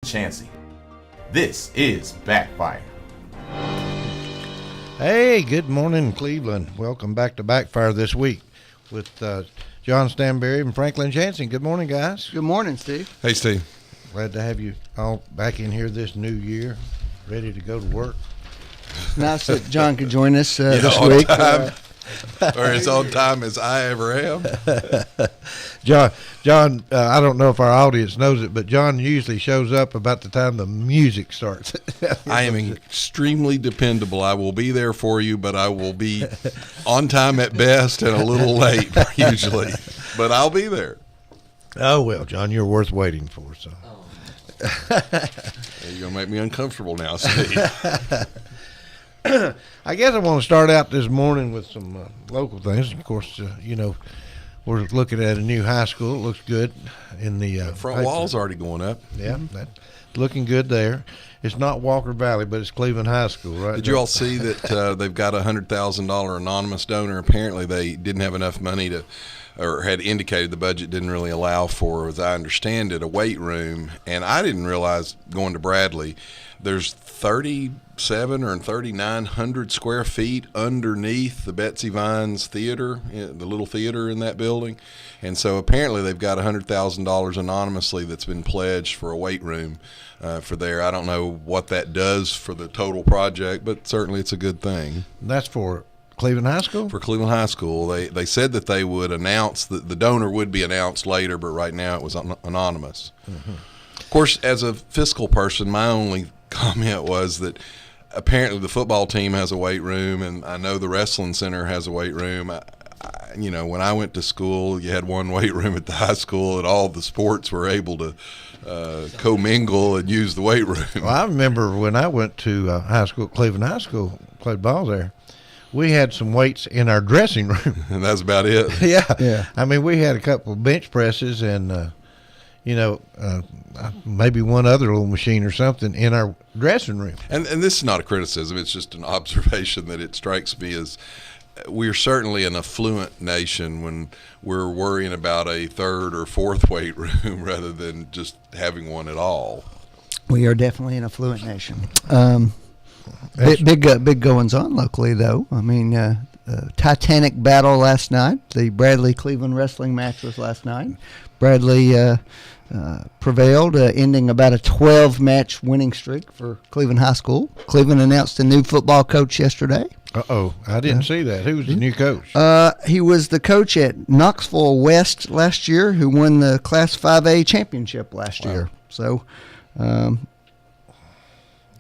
Chansey. This is Backfire. Hey, good morning, Cleveland. Welcome back to Backfire this week with John Stanberry and Franklin Jansen. Good morning, guys. Good morning, Steve. Hey, Steve. Glad to have you all back in here this new year, ready to go to work. Nice that John could join us this week. Or as on time as I ever am. John, I don't know if our audience knows it, but John usually shows up about the time the music starts. I am extremely dependable. I will be there for you, but I will be on time at best and a little late usually. But I'll be there. Oh, well, John, you're worth waiting for. So. You're going to make me uncomfortable now, Steve. I guess I want to start out this morning with some local things. Of course, we're looking at a new high school. It looks good in the front wall's already going up. Yeah, that's looking good there. It's not Walker Valley, but it's Cleveland High School, right? Did you all see that they've got a $100,000 anonymous donor? Apparently, they didn't have enough money to, or had indicated the budget didn't really allow for, as I understand it, a weight room. And I didn't realize going to Bradley, there's 37 or 3,900 square feet underneath the Betsy Vines Theater, the little theater in that building. And so apparently they've got $100,000 anonymously that's been pledged for a weight room for there. I don't know what that does for the total project, but certainly it's a good thing. That's for Cleveland High School? For Cleveland High School. They said that they would announce, that the donor would be announced later, but right now it was anonymous. Mm-hmm. Of course, as a fiscal person, my only comment was that apparently the football team has a weight room, and I know the wrestling center has a weight room. When I went to school, you had one weight room at the high school, and all the sports were able to commingle and use the weight room. Well, I remember when I went to high school, Cleveland High School, played ball there. We had some weights in our dressing room. And that's about it. Yeah. I mean, we had a couple of bench presses and, maybe one other little machine or something in our dressing room. And this is not a criticism. It's just an observation that it strikes me as we're certainly an affluent nation when we're worrying about a third or fourth weight room rather than just having one at all. We are definitely an affluent nation. Big goings on locally, though. I mean, Titanic battle last night. The Bradley-Cleveland wrestling match was last night. Bradley prevailed, ending about a 12-match winning streak for Cleveland High School. Cleveland announced a new football coach yesterday. Uh-oh, I didn't see that. Who was the new coach? He was the coach at Knoxville West last year, who won the Class 5A championship last year. So,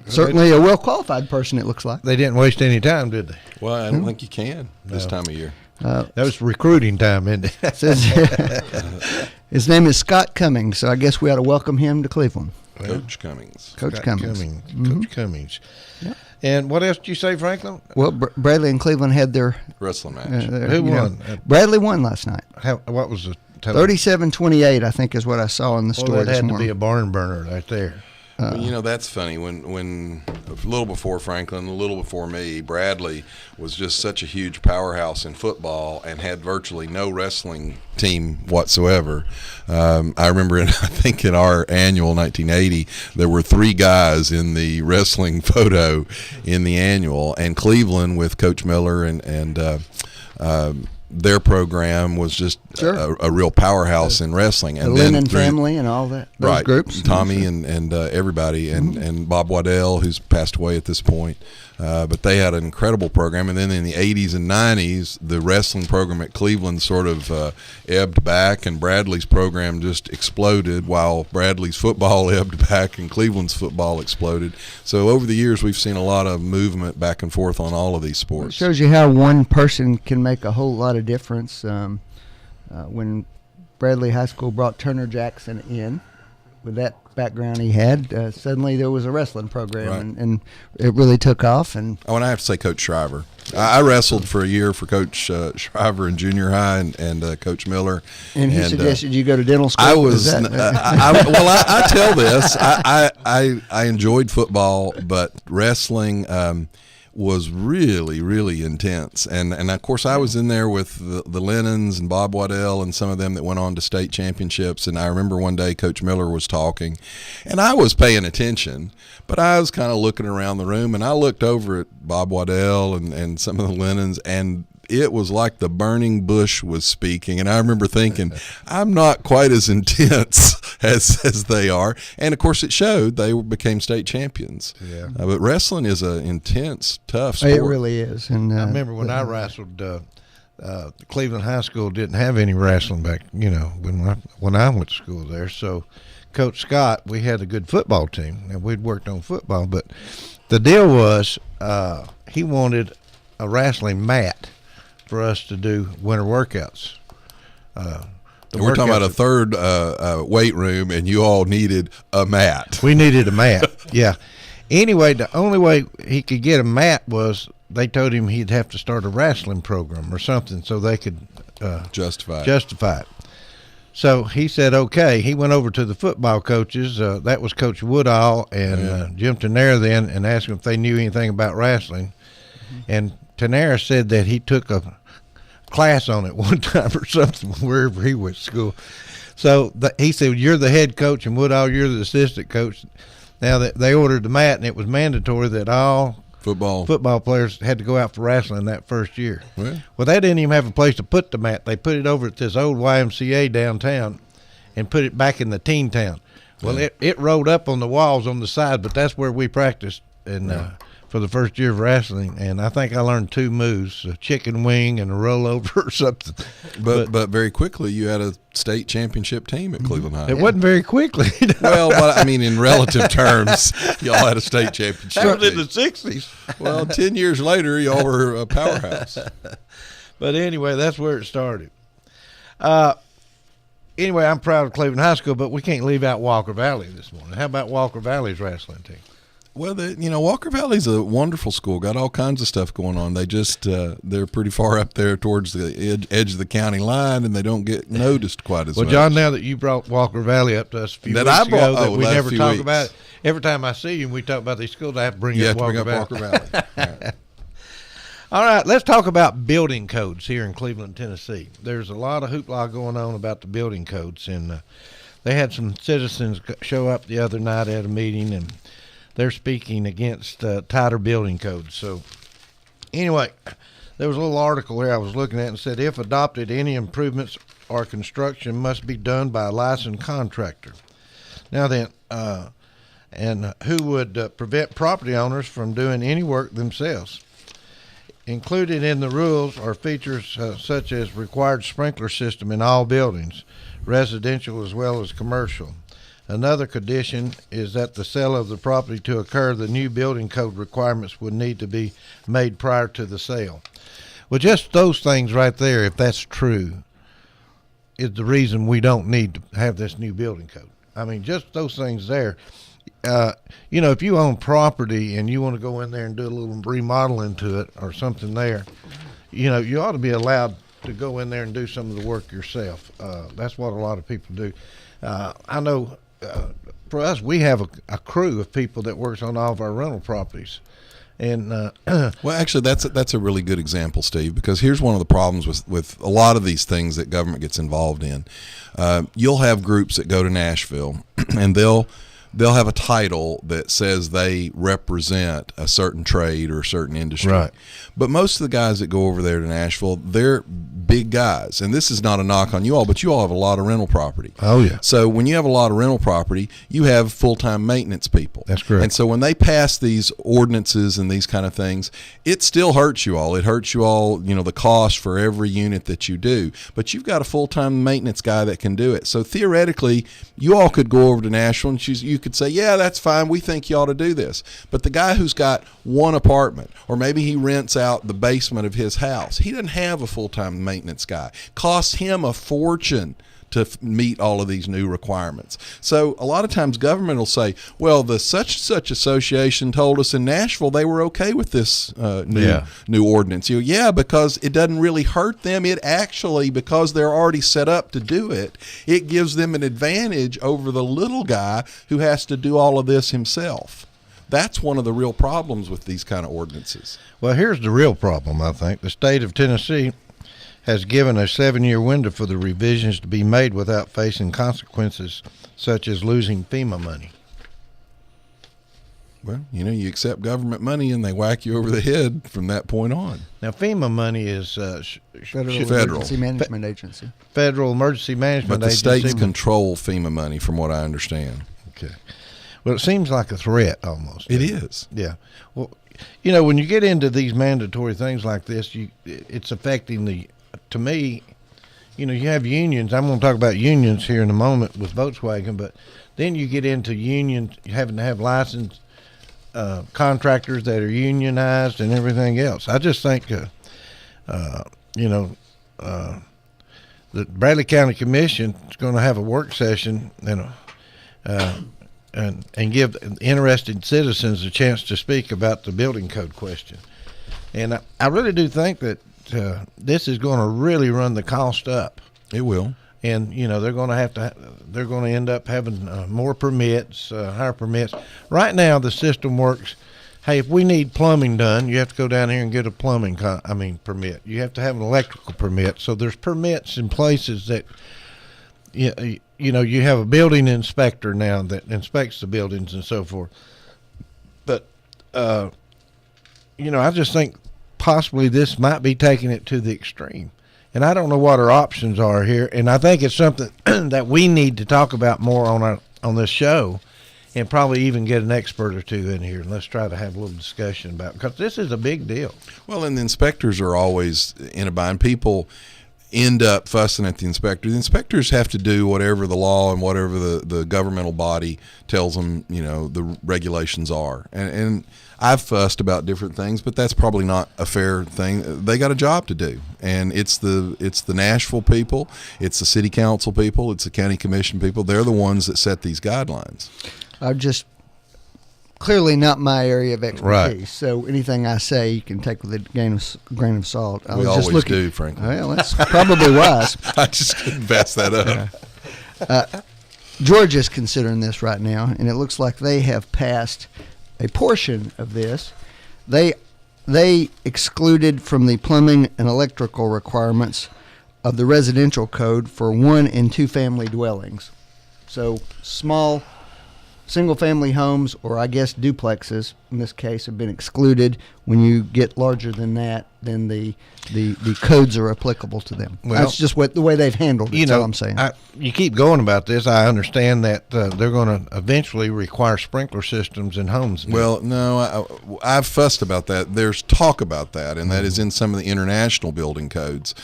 certainly a well-qualified person, it looks like. They didn't waste any time, did they? Well, I don't think you can this time of year. That was recruiting time, isn't it? His name is Scott Cummings, so I guess we ought to welcome him to Cleveland. Coach Cummings. Coach Cummings. Mm-hmm. Coach Cummings. Yeah. And what else did you say, Franklin? Well, Bradley and Cleveland had their wrestling match. Who won? Bradley won last night. What was the total? 37-28, I think, is what I saw in the story that this had morning. To be a barn burner right there. Well, that's funny. When a little before Franklin, a little before me, Bradley was just such a huge powerhouse in football and had virtually no wrestling team whatsoever. I remember, I think in our annual 1980, there were 3 guys in the wrestling photo in the annual, and Cleveland with Coach Miller and their program was just a real powerhouse in wrestling. And the Lennon family and all that, those groups. Tommy and everybody, and Bob Waddell, who's passed away at this point. But they had an incredible program. And then in the 80s and 90s, the wrestling program at Cleveland sort of ebbed back, and Bradley's program just exploded, while Bradley's football ebbed back and Cleveland's football exploded. So over the years, we've seen a lot of movement back and forth on all of these sports. It shows you how one person can make a whole lot of difference. When Bradley High School brought Turner Jackson in, with that background he had, suddenly there was a wrestling program, right. and it really took off. And I have to say Coach Shriver. I wrestled for a year for Coach Shriver in junior high and Coach Miller. And he suggested you go to dental school? I was. I tell this. I enjoyed football, but wrestling. was really, really intense. And of course, I was in there with the Lennons and Bob Waddell and some of them that went on to state championships. And I remember one day Coach Miller was talking, and I was paying attention, but I was kind of looking around the room, and I looked over at Bob Waddell and some of the Lennons, and it was like the burning bush was speaking. And I remember thinking, I'm not quite as intense as they are. And, of course, it showed. They became state champions. Yeah. But wrestling is an intense, tough sport. It really is. And I remember when I wrestled, Cleveland High School didn't have any wrestling back, when I went to school there. So Coach Scott, we had a good football team, and we'd worked on football. But the deal was he wanted a wrestling mat for us to do winter workouts. We're talking about a third weight room, and you all needed a mat. We needed a mat, yeah. Anyway, the only way he could get a mat was they told him he'd have to start a wrestling program or something so they could justify it. So he said, okay. He went over to the football coaches. That was Coach Woodall and Jim Tenera then, and asked them if they knew anything about wrestling. Mm-hmm. And Tenera said that he took a class on it one time or something wherever he went to school. So he said, you're the head coach, and Woodall, you're the assistant coach. Now that they ordered the mat, and it was mandatory that all football players had to go out for wrestling that first year. Well, they didn't even have a place to put the mat. They put it over at this old YMCA downtown and put it back in the teen town. Well, it rolled up on the walls on the side, but that's where we practiced for the first year of wrestling, and I think I learned 2 moves, a chicken wing and a rollover or something. But very quickly, you had a state championship team at Cleveland High. It wasn't very quickly. Well, but I mean, in relative terms, y'all had a state championship That was team. in the 60s. Well, 10 years later, y'all were a powerhouse. But anyway, that's where it started. Anyway, I'm proud of Cleveland High School, but we can't leave out Walker Valley this morning. How about Walker Valley's wrestling team? Well, Walker Valley's a wonderful school. Got all kinds of stuff going on. They just they're pretty far up there towards the edge of the county line, and they don't get noticed quite as much. Well, John, now that you brought Walker Valley up to us a few weeks ago, that we never talk about it. Every time I see you and we talk about these schools, I have to bring up Walker Valley. Right. All right, let's talk about building codes here in Cleveland, Tennessee. There's a lot of hoopla going on about the building codes, and they had some citizens show up the other night at a meeting, and they're speaking against tighter building codes. So anyway, there was a little article here I was looking at and said, if adopted, any improvements or construction must be done by a licensed contractor. Now then, and who would prevent property owners from doing any work themselves? Included in the rules are features such as required sprinkler system in all buildings, residential as well as commercial. Another condition is that the sale of the property to occur, the new building code requirements would need to be made prior to the sale. Well, just those things right there, if that's true, is the reason we don't need to have this new building code. I mean, just those things there. If you own property and you want to go in there and do a little remodeling to it or something there, you ought to be allowed to go in there and do some of the work yourself. That's what a lot of people do. I know for us, we have a crew of people that works on all of our rental properties. And well, actually, that's a really good example, Steve, because here's one of the problems with a lot of these things that government gets involved in. You'll have groups that go to Nashville, and they'll have a title that says they represent a certain trade or a certain industry. Right. But most of the guys that go over there to Nashville, they're big guys. And this is not a knock on you all, but you all have a lot of rental property. Oh, yeah. So when you have a lot of rental property, you have full-time maintenance people. That's correct. And so when they pass these ordinances and these kind of things, it still hurts you all. It hurts you all, the cost for every unit that you do. But you've got a full-time maintenance guy that can do it. So theoretically, you all could go over to Nashville and you could say, yeah, that's fine. We think you ought to do this. But the guy who's got one apartment, or maybe he rents out the basement of his house, he doesn't have a full-time maintenance guy. Costs him a fortune to meet all of these new requirements. So a lot of times government will say, well, the such association told us in Nashville they were okay with this new ordinance. Because it doesn't really hurt them. It actually, because they're already set up to do it, it gives them an advantage over the little guy who has to do all of this himself. That's one of the real problems with these kind of ordinances. Well, here's the real problem, I think. The state of Tennessee has given a 7-year window for the revisions to be made without facing consequences such as losing FEMA money. Well, you accept government money and they whack you over the head from that point on. Now, FEMA money is Federal Federal. Emergency Management Agency. Federal Emergency Management But the Agency. states control FEMA money, from what I understand. Okay. Well, it seems like a threat almost. It is. Yeah. Well, when you get into these mandatory things like this, it's affecting to me, you have unions. I'm going to talk about unions here in a moment with Volkswagen, but then you get into unions having to have licensed contractors that are unionized and everything else. I just think, the Bradley County Commission is going to have a work session and give interested citizens a chance to speak about the building code question. And I really do think that this is going to really run the cost up. It will. And they're going to end up having more permits, higher permits. Right now, the system works. Hey, if we need plumbing done, you have to go down here and get a plumbing permit. You have to have an electrical permit. So there's permits in places that you have a building inspector now that inspects the buildings and so forth. But I just think possibly this might be taking it to the extreme. And I don't know what our options are here, and I think it's something that we need to talk about more on this show, and probably even get an expert or two in here, and let's try to have a little discussion about it, because this is a big deal. Well, and the inspectors are always in a bind. People end up fussing at the inspector. The inspectors have to do whatever the law and whatever the governmental body tells them, the regulations are. And I've fussed about different things, but that's probably not a fair thing. They got a job to do, and it's the Nashville people, it's the city council people, it's the county commission people. They're the ones that set these guidelines. Clearly not my area of expertise. Right. So anything I say, you can take with a grain of salt. We always do, frankly. Well, that's probably wise. I just couldn't pass that up. Georgia's considering this right now, and it looks like they have passed a portion of this. They excluded from the plumbing and electrical requirements of the residential code for 1- and 2-family dwellings. So small single-family homes, or I guess duplexes in this case, have been excluded. When you get larger than that, then the codes are applicable to them. Well, that's just the way they've handled it. That's all I'm saying. You keep going about this. I understand that they're going to eventually require sprinkler systems in homes now. Well, no, I've fussed about that. There's talk about that, and that is in some of the international building codes.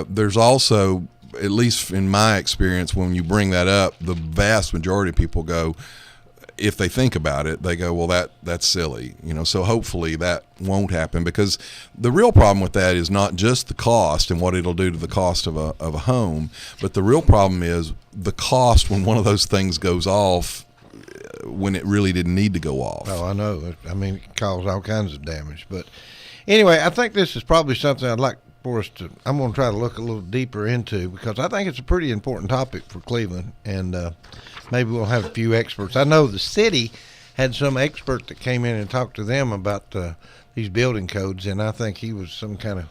There's also, at least in my experience, when you bring that up, the vast majority of people go, if they think about it, they go, well, that's silly, so hopefully that won't happen, because the real problem with that is not just the cost and what it'll do to the cost of a home, but the real problem is the cost when one of those things goes off when it really didn't need to go off. Oh, I know. I mean, it can cause all kinds of damage. But anyway, I think this is probably something I'd like for us I'm going to try to look a little deeper into, because I think it's a pretty important topic for Cleveland, and maybe we'll have a few experts. I know the city had some expert that came in and talked to them about these building codes, and I think he was some kind of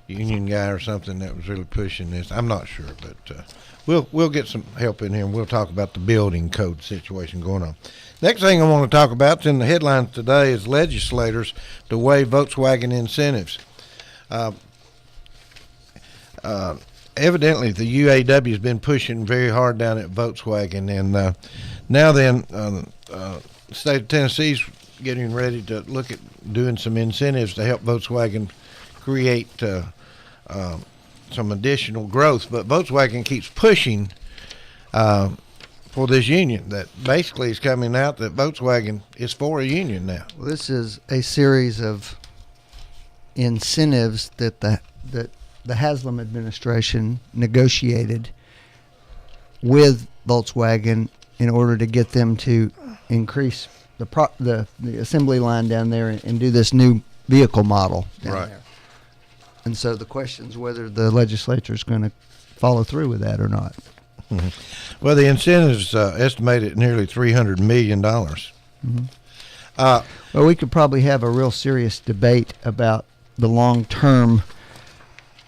union guy or something that was really pushing this. I'm not sure, but we'll get some help in here, and we'll talk about the building code situation going on. Next thing I want to talk about, in the headlines today, is legislators to waive Volkswagen incentives. Evidently, the UAW has been pushing very hard down at Volkswagen, and now then, the state of Tennessee is getting ready to look at doing some incentives to help Volkswagen create some additional growth. But Volkswagen keeps pushing for this union that basically is coming out that Volkswagen is for a union now. Well, this is a series of incentives that the Haslam administration negotiated with Volkswagen in order to get them to increase the assembly line down there and do this new vehicle model down there. And so the question is whether the legislature is going to follow through with that or not. Mm-hmm. Well, the incentives estimated at nearly $300 million. Mm-hmm. Well, we could probably have a real serious debate about the long-term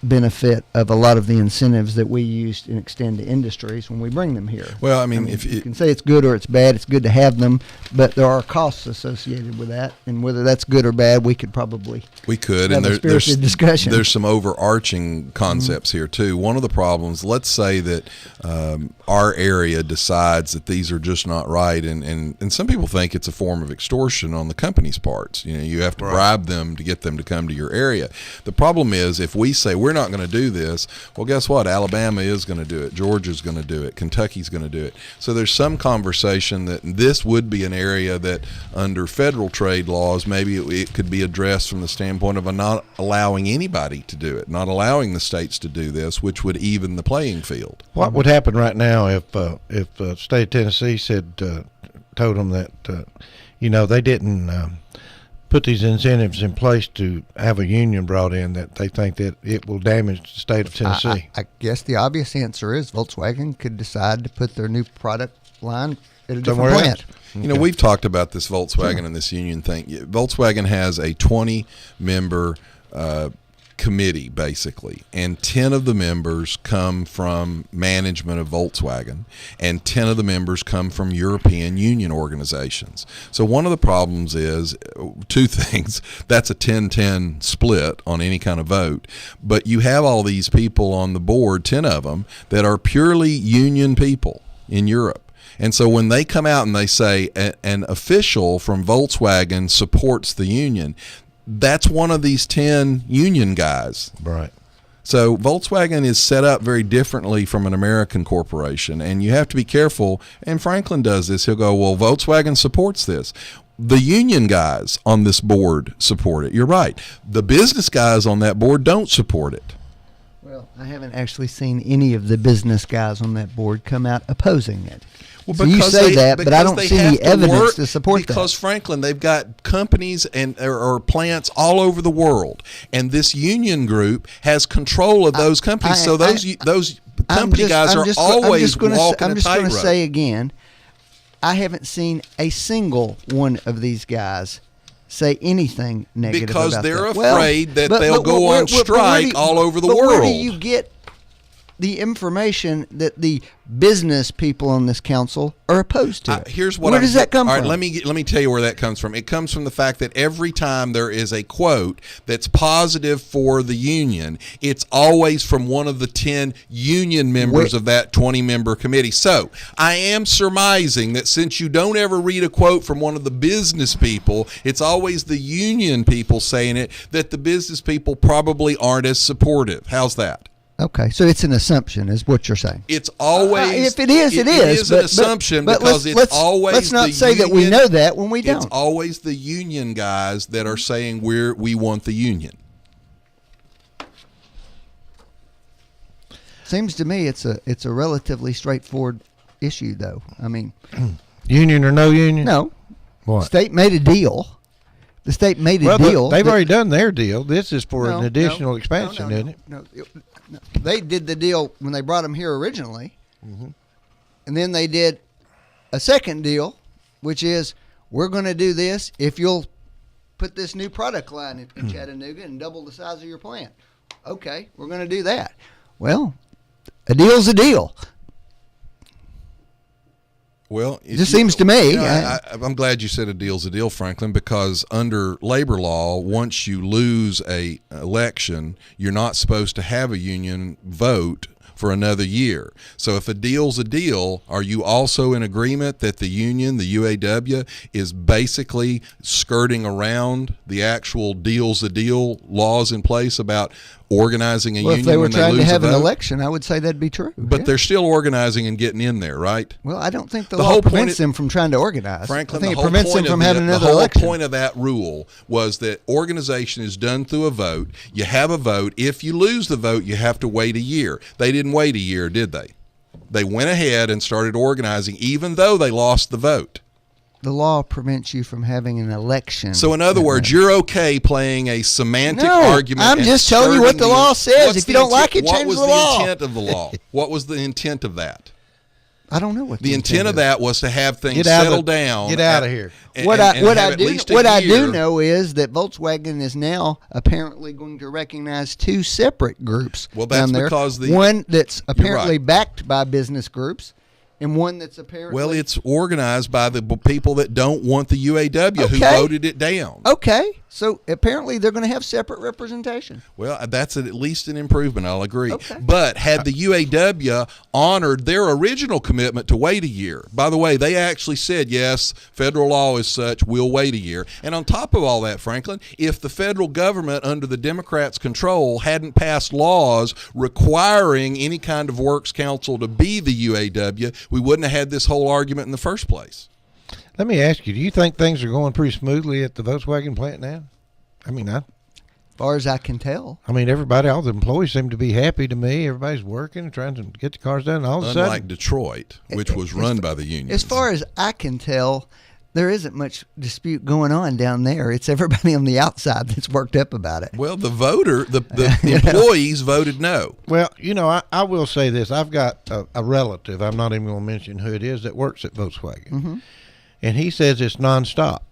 benefit of a lot of the incentives that we use and extend to industries when we bring them here. Well, I mean, if you can say it's good or it's bad, it's good to have them, but there are costs associated with that, and whether that's good or bad, we could probably have and there's discussion. There's some overarching concepts here too. One of the problems, let's say that our area decides that these are just not right, and some people think it's a form of extortion on the company's parts. You know, you have to bribe them to get them to come to your area. The problem is if we say we're not going to do this, well, guess what? Alabama is going to do it. Georgia's going to do it. Kentucky's going to do it. So there's some conversation that this would be an area that under federal trade laws, maybe it could be addressed from the standpoint of not allowing anybody to do it, not allowing the states to do this, which would even the playing field. What would happen right now if the state of Tennessee told them that, they didn't put these incentives in place to have a union brought in, that they think that it will damage the state of Tennessee? I guess the obvious answer is Volkswagen could decide to put their new product line at a different plant. You know, we've talked about this Volkswagen and this union thing. Volkswagen has a 20-member committee, basically, and 10 of the members come from management of Volkswagen, and 10 of the members come from European Union organizations. So one of the problems is two things. That's a 10-10 split on any kind of vote, but you have all these people on the board, 10 of them, that are purely union people in Europe. And so when they come out and they say an official from Volkswagen supports the union, that's one of these 10 union guys. Right. So Volkswagen is set up very differently from an American corporation, and you have to be careful. And Franklin does this. He'll go, well, Volkswagen supports this. The union guys on this board support it. You're right. The business guys on that board don't support it. Well, I haven't actually seen any of the business guys on that board come out opposing it. Well, so you say that, but I don't see any evidence to support that. Because, Franklin, they've got companies or plants all over the world, and this union group has control of those companies. So those company guys are always walking a tightrope. I'm just going to say again, I haven't seen a single one of these guys say anything negative because about they're that. afraid that they'll go on strike all over the world. Where do you get the information that the business people on this council are opposed to? Where does that come from? All right, let me tell you where that comes from. It comes from the fact that every time there is a quote that's positive for the union, it's always from one of the 10 union members of that 20-member committee. So I am surmising that since you don't ever read a quote from one of the business people, it's always the union people saying it, that the business people probably aren't as supportive. How's that? Okay, so it's an assumption, is what you're saying. It's always if it is, it is. It is an assumption because it's always. Let's not say that we know that when we don't. It's always the union guys that are saying we want the union. Seems to me it's a relatively straightforward issue, though. I mean, union or no union? No. What? State made a deal. The state made a deal. They've already done their deal. This is for an additional expansion, isn't it? No, they did the deal when they brought them here originally. Mm-hmm. And then they did a second deal, which is we're going to do this if you'll put this new product line in Chattanooga and double the size of your plant. Okay, we're going to do that. Well, a deal's a deal. Well, it just seems to me. I'm glad you said a deal's a deal, Franklin, because under labor law, once you lose a election, you're not supposed to have a union vote for another year. So if a deal's a deal, are you also in agreement that the union, the UAW, is basically skirting around the actual deal's a deal laws in place about organizing a union if they were when trying to have a an vote? election, I would say that'd be true. But they're still organizing and getting in there, right? Well, I don't think the law prevents them from trying to organize. Franklin, I think it prevents them from having another election. The whole point of that rule was that organization is done through a vote. You have a vote. If you lose the vote, you have to wait a year. They didn't wait a year, did they? They went ahead and started organizing, even though they lost the vote. The law prevents you from having an election. So, in other words, you're okay playing a semantic argument. I'm just telling you what the law says. If you don't like it, change the law. What was the intent of the law? What was the intent of that? I don't know what the intent of that was to have things settle down. Get out of here. What I do know is that Volkswagen is now apparently going to recognize two separate groups. Well, that's down there. because one that's apparently backed by business groups, and one that's apparently it's organized by the people that don't want the UAW who voted it down. Okay, so apparently they're going to have separate representation. Well, that's at least an improvement. I'll agree. Okay. But had the UAW honored their original commitment to wait a year, by the way, they actually said, yes, federal law is such, we'll wait a year. And on top of all that, Franklin, if the federal government under the Democrats' control hadn't passed laws requiring any kind of works council to be the UAW, we wouldn't have had this whole argument in the first place. Let me ask you, do you think things are going pretty smoothly at the Volkswagen plant now? I mean, as far as I can tell. Everybody, all the employees seem to be happy to me. Everybody's working, trying to get the cars done. All of a sudden, unlike Detroit, which was run by the unions. As far as I can tell, there isn't much dispute going on down there. It's everybody on the outside that's worked up about it. Well, the employees voted no. Well, I will say this. I've got a relative, I'm not even going to mention who it is, that works at Volkswagen. Mm-hmm. And he says it's nonstop.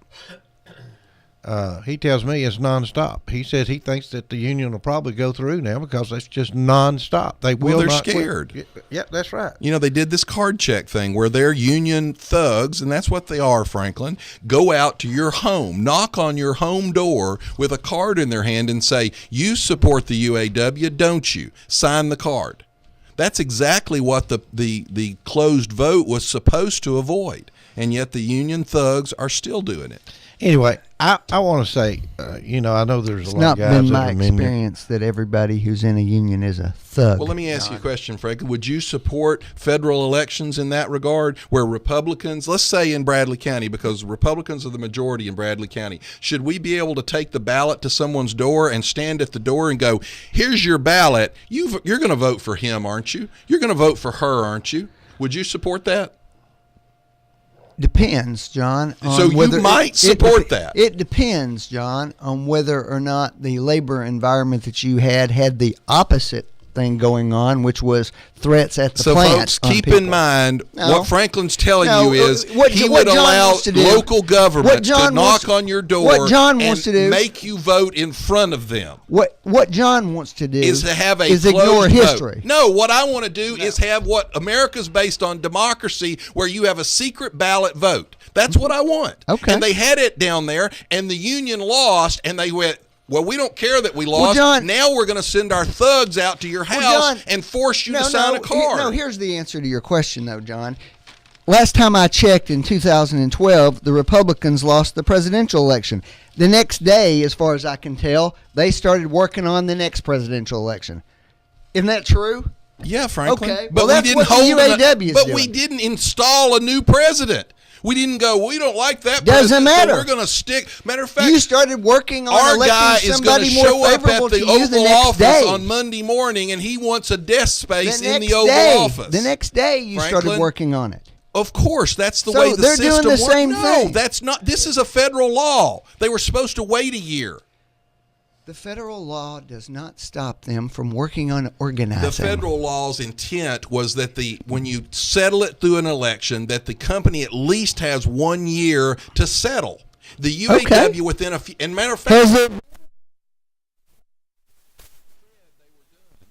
He tells me it's nonstop. He says he thinks that the union will probably go through now because it's just nonstop. They're scared. Yeah, that's right. They did this card check thing where they're union thugs, and that's what they are, Franklin. Go out to your home, knock on your home door with a card in their hand and say, you support the UAW, don't you? Sign the card. That's exactly what the closed vote was supposed to avoid, and yet the union thugs are still doing it. Anyway, I want to say, I know there's a lot of guys. It's not been my experience that everybody who's in a union is a thug. Well, let me ask you a question, Franklin. Would you support federal elections in that regard where Republicans, let's say in Bradley County, because Republicans are the majority in Bradley County, should we be able to take the ballot to someone's door and stand at the door and go, here's your ballot. You're going to vote for him, aren't you? You're going to vote for her, aren't you? Would you support that? Depends, John. So you might support that. It depends, John, on whether or not the labor environment that you had the opposite thing going on, which was threats at the plant. So, folks, keep in mind what Franklin's telling you is he would allow local governments to knock on your door and make you vote in front of them. What John wants to do is to have a ignore history. Vote. No, what I want to do is have what America's based on democracy, where you have a secret ballot vote. That's what I want. Okay. And they had it down there, and the union lost, and they went, well, we don't care that we lost. John, now we're going to send our thugs out to your house and force you to sign a card. Here's the answer to your question, though, John. Last time I checked in 2012, the Republicans lost the presidential election. The next day, as far as I can tell, they started working on the next presidential election. Isn't that true? Yeah, Franklin. Okay, but that's what the UAW is doing. We didn't install a new president. We didn't go, we don't like that Doesn't matter. So we're going to stick. Matter of fact, you started working on our electing guy is going to show up at the Oval Office day. on Monday morning, and he wants a desk space in the Oval Office. The next day, you started working on it. Of course, that's the way the system works. So they're doing the same thing. No, that's not. This is a federal law. They were supposed to wait a year. The federal law does not stop them from working on organizing. The federal law's intent was that when you settle it through an election, that the company at least has 1 year to settle. The UAW within a few, and matter of fact,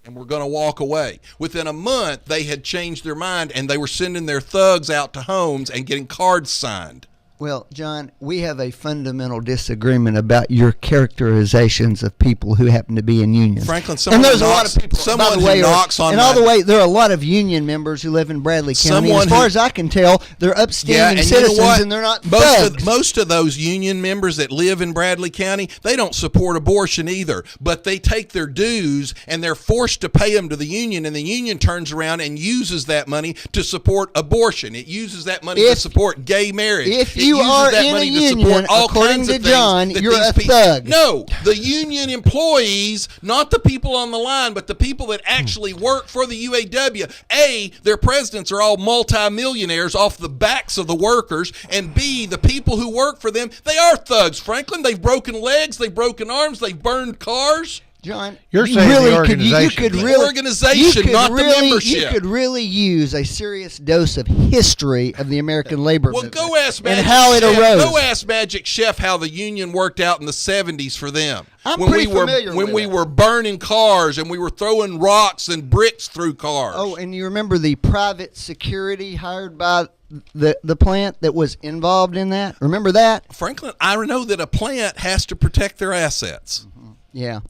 and we're going to walk away. Within a month, they had changed their mind, and they were sending their thugs out to homes and getting cards signed. Well, John, we have a fundamental disagreement about your characterizations of people who happen to be in unions. Franklin, and there's a lot of people. Someone who knocks on. And all the way, there are a lot of union members who live in Bradley County. As far as I can tell, they're upstanding citizens, and they're not thugs. Most of those union members that live in Bradley County, they don't support abortion either, but they take their dues and they're forced to pay them to the union, and the union turns around and uses that money to support abortion. It uses that money to support gay marriage. If you are in a union, according to John, you're a thug. No, the union employees, not the people on the line, but the people that actually work for the UAW. A, their presidents are all multimillionaires off the backs of the workers, and B, the people who work for them, they are thugs, Franklin. They've broken legs, they've broken arms, they've burned cars. John, You're you saying really the could, you organization. could The really, organization, you could not the really, membership. You could really use a serious dose of history of the American labor Well, movement go ask Magic and how it Chef. arose. Go ask Magic Chef how the union worked out in the 70s for them. I'm when pretty we were familiar when with we it. were burning cars and we were throwing rocks and bricks through cars. Oh, and you remember the private security hired by the plant that was involved in that? Remember that? Franklin, I know that a plant has to protect their assets. Yeah.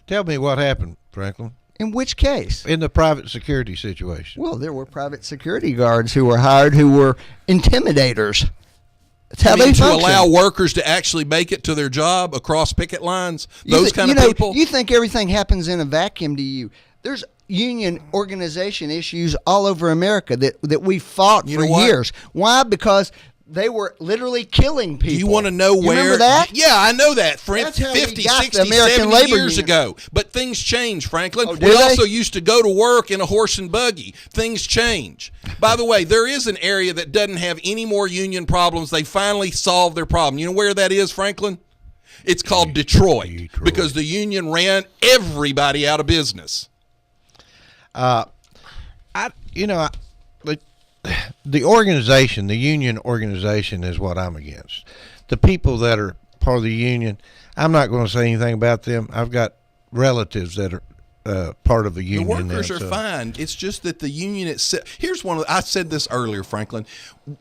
Tell me what happened, Franklin, In which case? in the private security situation. Well, there were private security guards who were hired who were intimidators. That's how I mean, they to function. allow workers to actually make it to their job across picket lines, those kind of people. You think everything happens in a vacuum to you. There's union organization issues all over America that we fought You for know what? years. Why? Because they were literally killing people. Do you want to know where? Remember that? Yeah, I know that. That's how we 50, got the 60, American 70 labor years union. ago. But things change, Franklin. Oh, We do they? also used to go to work in a horse and buggy. Things change. By the way, there is an area that doesn't have any more union problems. They finally solved their problem. You know where that is, Franklin? It's called Detroit. Because the union ran everybody out of business. The organization, the union organization, is what I'm against. The people that are part of the union, I'm not going to say anything about them. I've got relatives that are part of the The union. workers now, are so- fine. It's just that the union itself. Here's one. I said this earlier, Franklin.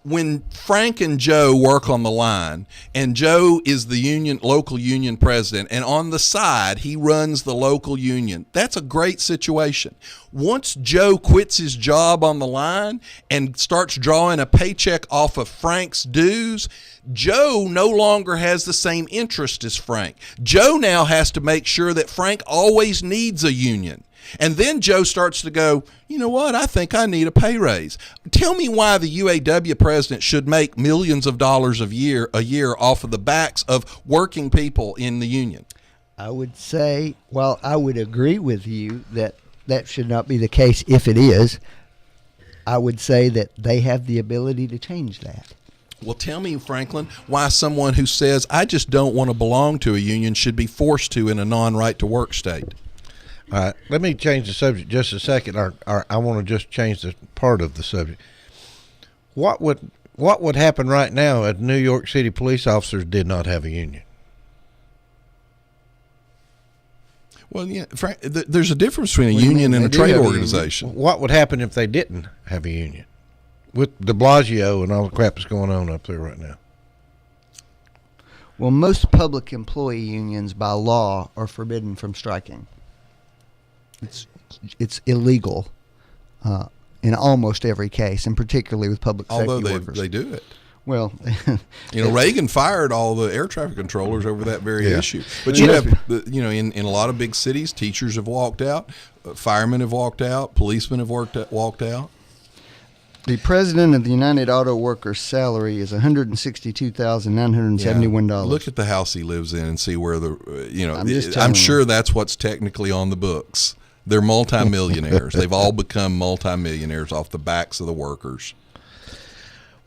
When Frank and Joe work on the line, and Joe is the local union president, and on the side he runs the local union. That's a great situation. Once Joe quits his job on the line and starts drawing a paycheck off of Frank's dues, Joe no longer has the same interest as Frank. Joe now has to make sure that Frank always needs a union. And then Joe starts to go, you know what, I think I need a pay raise. Tell me why the UAW president should make millions of dollars a year off of the backs of working people in the union. I would say, well, I would agree with you that that should not be the case. If it is, I would say that they have the ability to change that. Well, tell me, Franklin, why someone who says, I just don't want to belong to a union should be forced to in a non-right-to-work state. All right, let me change the subject just a second. Or I want to just change the part of the subject. What would happen right now if New York City police officers did not have a union? Well, yeah, Frank, there's a difference between a What do you union mean? and a They do trade have a union. organization. What would happen if they didn't have a union? With de Blasio and all the crap that's going on up there right now. Well, most public employee unions by law are forbidden from striking. It's illegal in almost every case, and particularly with public Although safety workers. they do it. Well, Reagan fired all the air traffic controllers over that very Yeah. issue. But you have, in a lot of big cities, teachers have walked out, firemen have walked out, policemen have walked out. the president of the United Auto Workers' salary is $162,971. Look at the house he lives in and see where I'm just telling I'm you. sure that's what's technically on the books. They're multimillionaires. They've all become multimillionaires off the backs of the workers.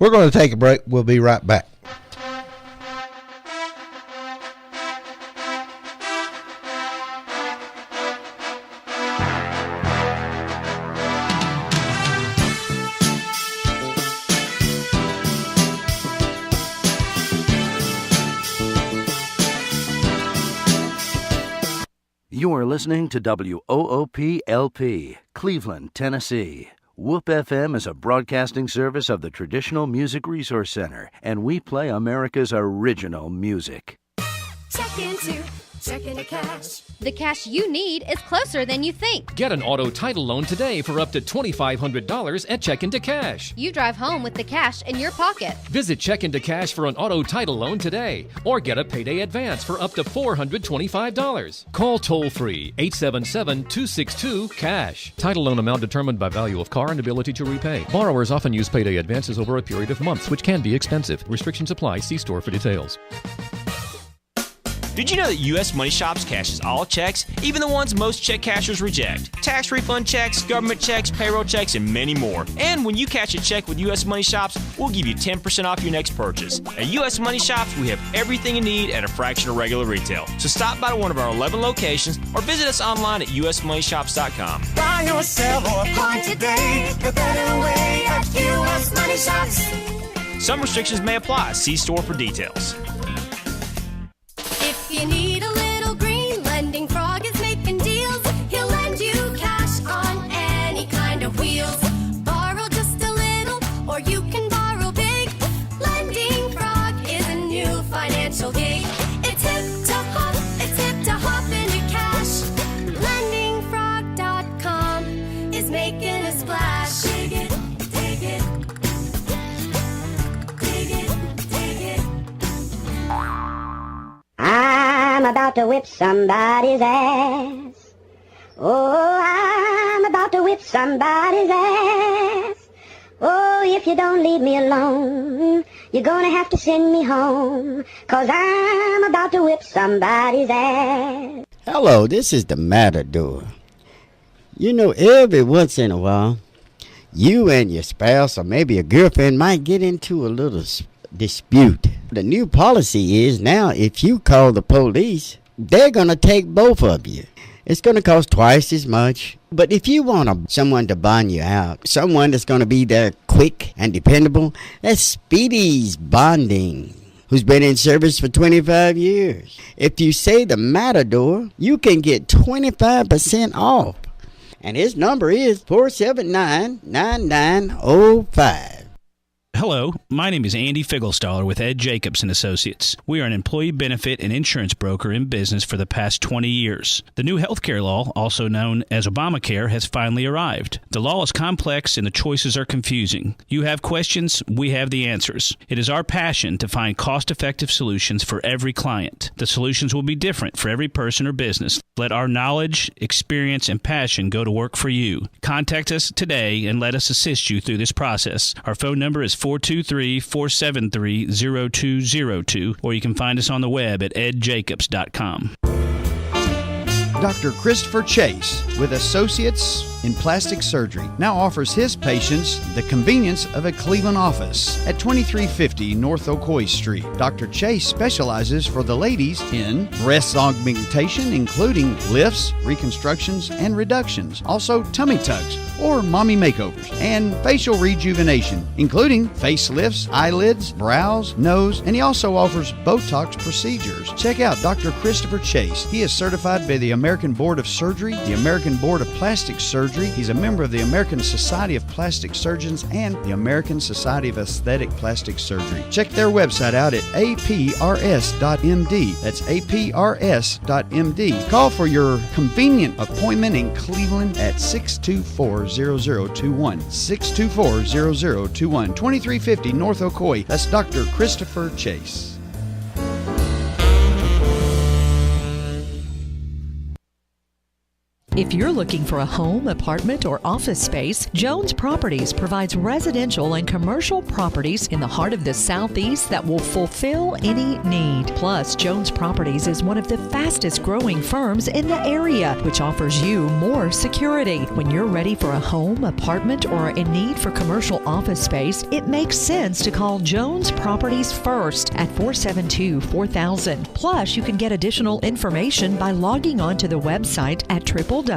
We're going to take a break. We'll be right back. You are listening to WOOP-LP, Cleveland, Tennessee. WOOP FM is a broadcasting service of the Traditional Music Resource Center, and we play America's original music. Check into cash. The cash you need is closer than you think. Get an auto title loan today for up to $2,500 at Check Into Cash. You drive home with the cash in your pocket. Visit Check Into Cash for an auto title loan today, or get a payday advance for up to $425. Call toll-free 877-262-CASH. Title loan amount determined by value of car and ability to repay. Borrowers often use payday advances over a period of months, which can be expensive. Restrictions apply. See store for details. Did you know that U.S. Money Shops cashes all checks, even the ones most check cashers reject? Tax refund checks, government checks, payroll checks, and many more. And when you cash a check with U.S. Money Shops, we'll give you 10% off your next purchase. At U.S. Money Shops, we have everything you need at a fraction of regular retail. So stop by to one of our 11 locations or visit us online at usmoneyshops.com. Buy or sell or buy today, the better way at U.S. Money Shops. Some restrictions may apply. See store for details. If you need a little green, Lending Frog is making deals. He'll lend you cash on any kind of wheels. Borrow just a little, or you can borrow big. Lending Frog is a new financial gig. It's hip to hop into cash. LendingFrog.com is making a splash. Dig it, dig it. Dig it, dig it. I'm about to whip somebody's ass. Oh, I'm about to whip somebody's ass. Oh, if you don't leave me alone, you're gonna have to send me home, 'cause I'm about to whip somebody's ass. Hello, this is the Matador. You know, every once in a while, you and your spouse or maybe your girlfriend might get into a little dispute. The new policy is now if you call the police, they're going to take both of you. It's going to cost twice as much. But if you want someone to bond you out, someone that's going to be there quick and dependable, that's Speedy's Bonding, who's been in service for 25 years. If you say the Matador, you can get 25% off. And his number is 479-9905. Hello, my name is Andy Figglestaller with Ed Jacobs & Associates. We are an employee benefit and insurance broker in business for the past 20 years. The new healthcare law, also known as Obamacare, has finally arrived. The law is complex and the choices are confusing. You have questions, we have the answers. It is our passion to find cost-effective solutions for every client. The solutions will be different for every person or business. Let our knowledge, experience, and passion go to work for you. Contact us today and let us assist you through this process. Our phone number is 423-473-0202, or you can find us on the web at edjacobs.com. Dr. Christopher Chase, with Associates in Plastic Surgery, now offers his patients the convenience of a Cleveland office at 2350 North Ocoee Street. Dr. Chase specializes for the ladies in breast augmentation, including lifts, reconstructions, and reductions, also tummy tucks or mommy makeovers, and facial rejuvenation, including facelifts, eyelids, brows, nose, and he also offers Botox procedures. Check out Dr. Christopher Chase. He is certified by the American Board of Surgery, the American Board of Plastic Surgery. He's a member of the American Society of Plastic Surgeons and the American Society of Aesthetic Plastic Surgery. Check their website out at aprs.md. That's aprs.md. Call for your convenient appointment in Cleveland at 624-0021. 624-0021. 2350 North Ocoee. That's Dr. Christopher Chase. If you're looking for a home, apartment, or office space, Jones Properties provides residential and commercial properties in the heart of the Southeast that will fulfill any need. Plus, Jones Properties is one of the fastest growing firms in the area, which offers you more security. When you're ready for a home, apartment, or in need for commercial office space, it makes sense to call Jones Properties first at 472-4000. Plus, you can get additional information by logging on to the website at www.jonesproperties.biz.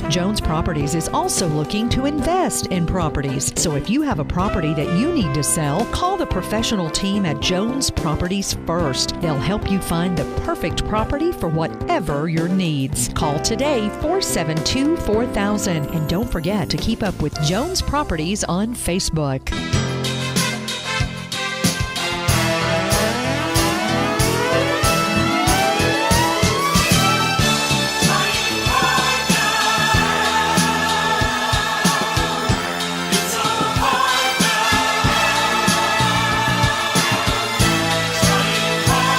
Jones Properties is also looking to invest in properties. So if you have a property that you need to sell, call the professional team at Jones Properties first. They'll help you find the perfect property for whatever your needs. Call today, 472-4000. And don't forget to keep up with Jones Properties on Facebook.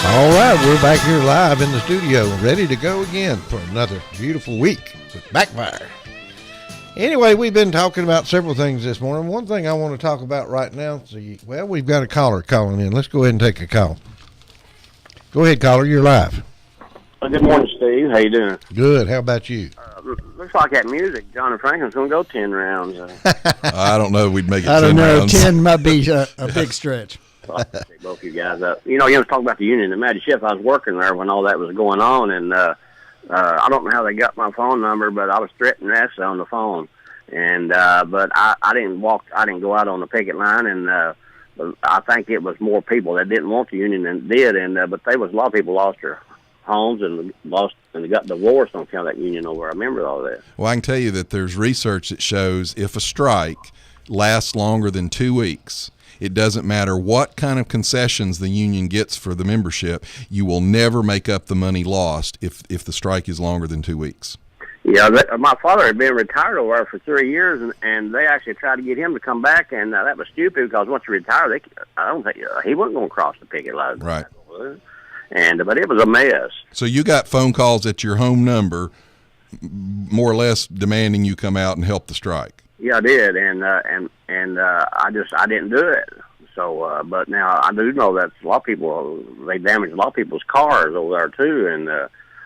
All right, we're back here live in the studio, ready to go again for another beautiful week with Backfire. Anyway, we've been talking about several things this morning. One thing I want to talk about right now, we've got a caller calling in. Let's go ahead and take a call. Go ahead, caller. You're live. Good morning, Steve. How you doing? Good. How about you? Looks like that music, John Franklin's going to go 10 rounds. I don't know if we'd make it 10 I don't know. rounds. 10 might be a big stretch. Both you guys up. You was talking about the union at Magic Chef. I was working there when all that was going on, and I don't know how they got my phone number, but I was threatening Nessa on the phone. And but I didn't go out on the picket line, and I think it was more people that didn't want the union than did. And but there was a lot of people lost their homes and they got divorced on account of that union over. I remember all that. Well, I can tell you that there's research that shows if a strike lasts longer than 2 weeks, it doesn't matter what kind of concessions the union gets for the membership, you will never make up the money lost if the strike is longer than 2 weeks. Yeah, my father had been retired over there for 3 years, and they actually tried to get him to come back, and that was stupid because once you retire, I don't think he wasn't going to cross the picket line. Right. But it was a mess. So you got phone calls at your home number, more or less demanding you come out and help the strike. Yeah, I did, and I didn't do it. So, but now I do know that a lot of people, they damaged a lot of people's cars over there too, and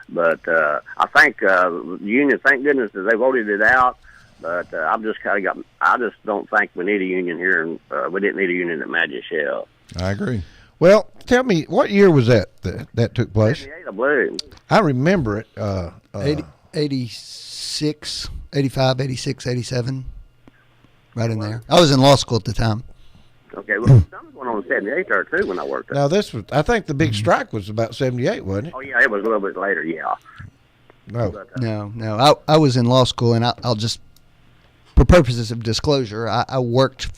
but I think the union, thank goodness that they voted it out. But I just don't think we need a union here, and we didn't need a union at Magic Shell. I agree. Well, tell me, what year was that took place? 78, I believe. I remember it. 86, 85, 86, 87, right in there. I was in law school at the time. Okay, well, something going on in 78 there, too, when I worked there. Now, I think the big strike was about 78, wasn't it? Oh, yeah, it was a little bit later, yeah. No. But, No. I was in law school, and I'll just, for purposes of disclosure, I worked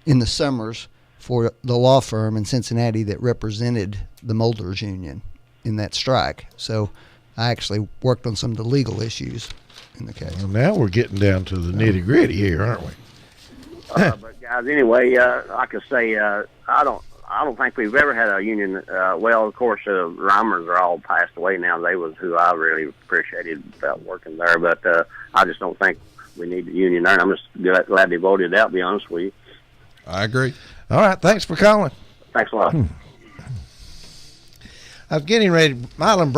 in the summers for the law firm in Cincinnati that represented the Molders Union in that strike. So I actually worked on some of the legal issues in the case. Well, now we're getting down to the nitty-gritty here, aren't we? but guys, anyway, like I say, I don't think we've ever had a union. Well, of course, Reimers are all passed away now. They was who I really appreciated about working there. But I just don't think we need a union there. And I'm just glad they voted it out, to be honest with you. I agree. All right, thanks for calling. Thanks a lot. I was getting ready. Mylan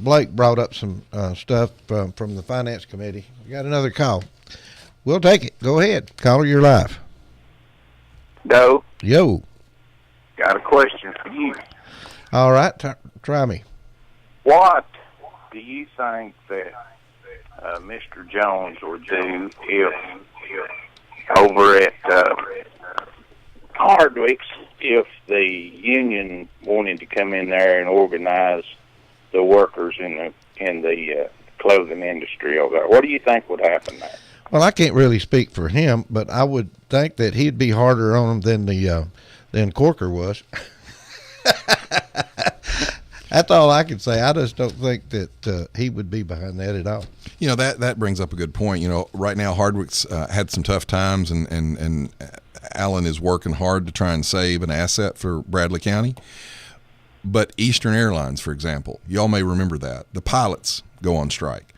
Blake brought up some stuff from the Finance Committee. We got another call. We'll take it. Go ahead. Caller, you're live. Yo. Got a question for you. All right, try me. What do you think that Mr. Jones would do if over at Hardwick's, if the union wanted to come in there and organize the workers in the clothing industry over there? What do you think would happen there? Well, I can't really speak for him, but I would think that he'd be harder on them than Corker was. That's all I can say. I just don't think that he would be behind that at all. You know, that brings up a good point. You know, right now Hardwick's had some tough times, and Alan is working hard to try and save an asset for Bradley County. But Eastern Airlines, for example, y'all may remember that. The pilots go on strike.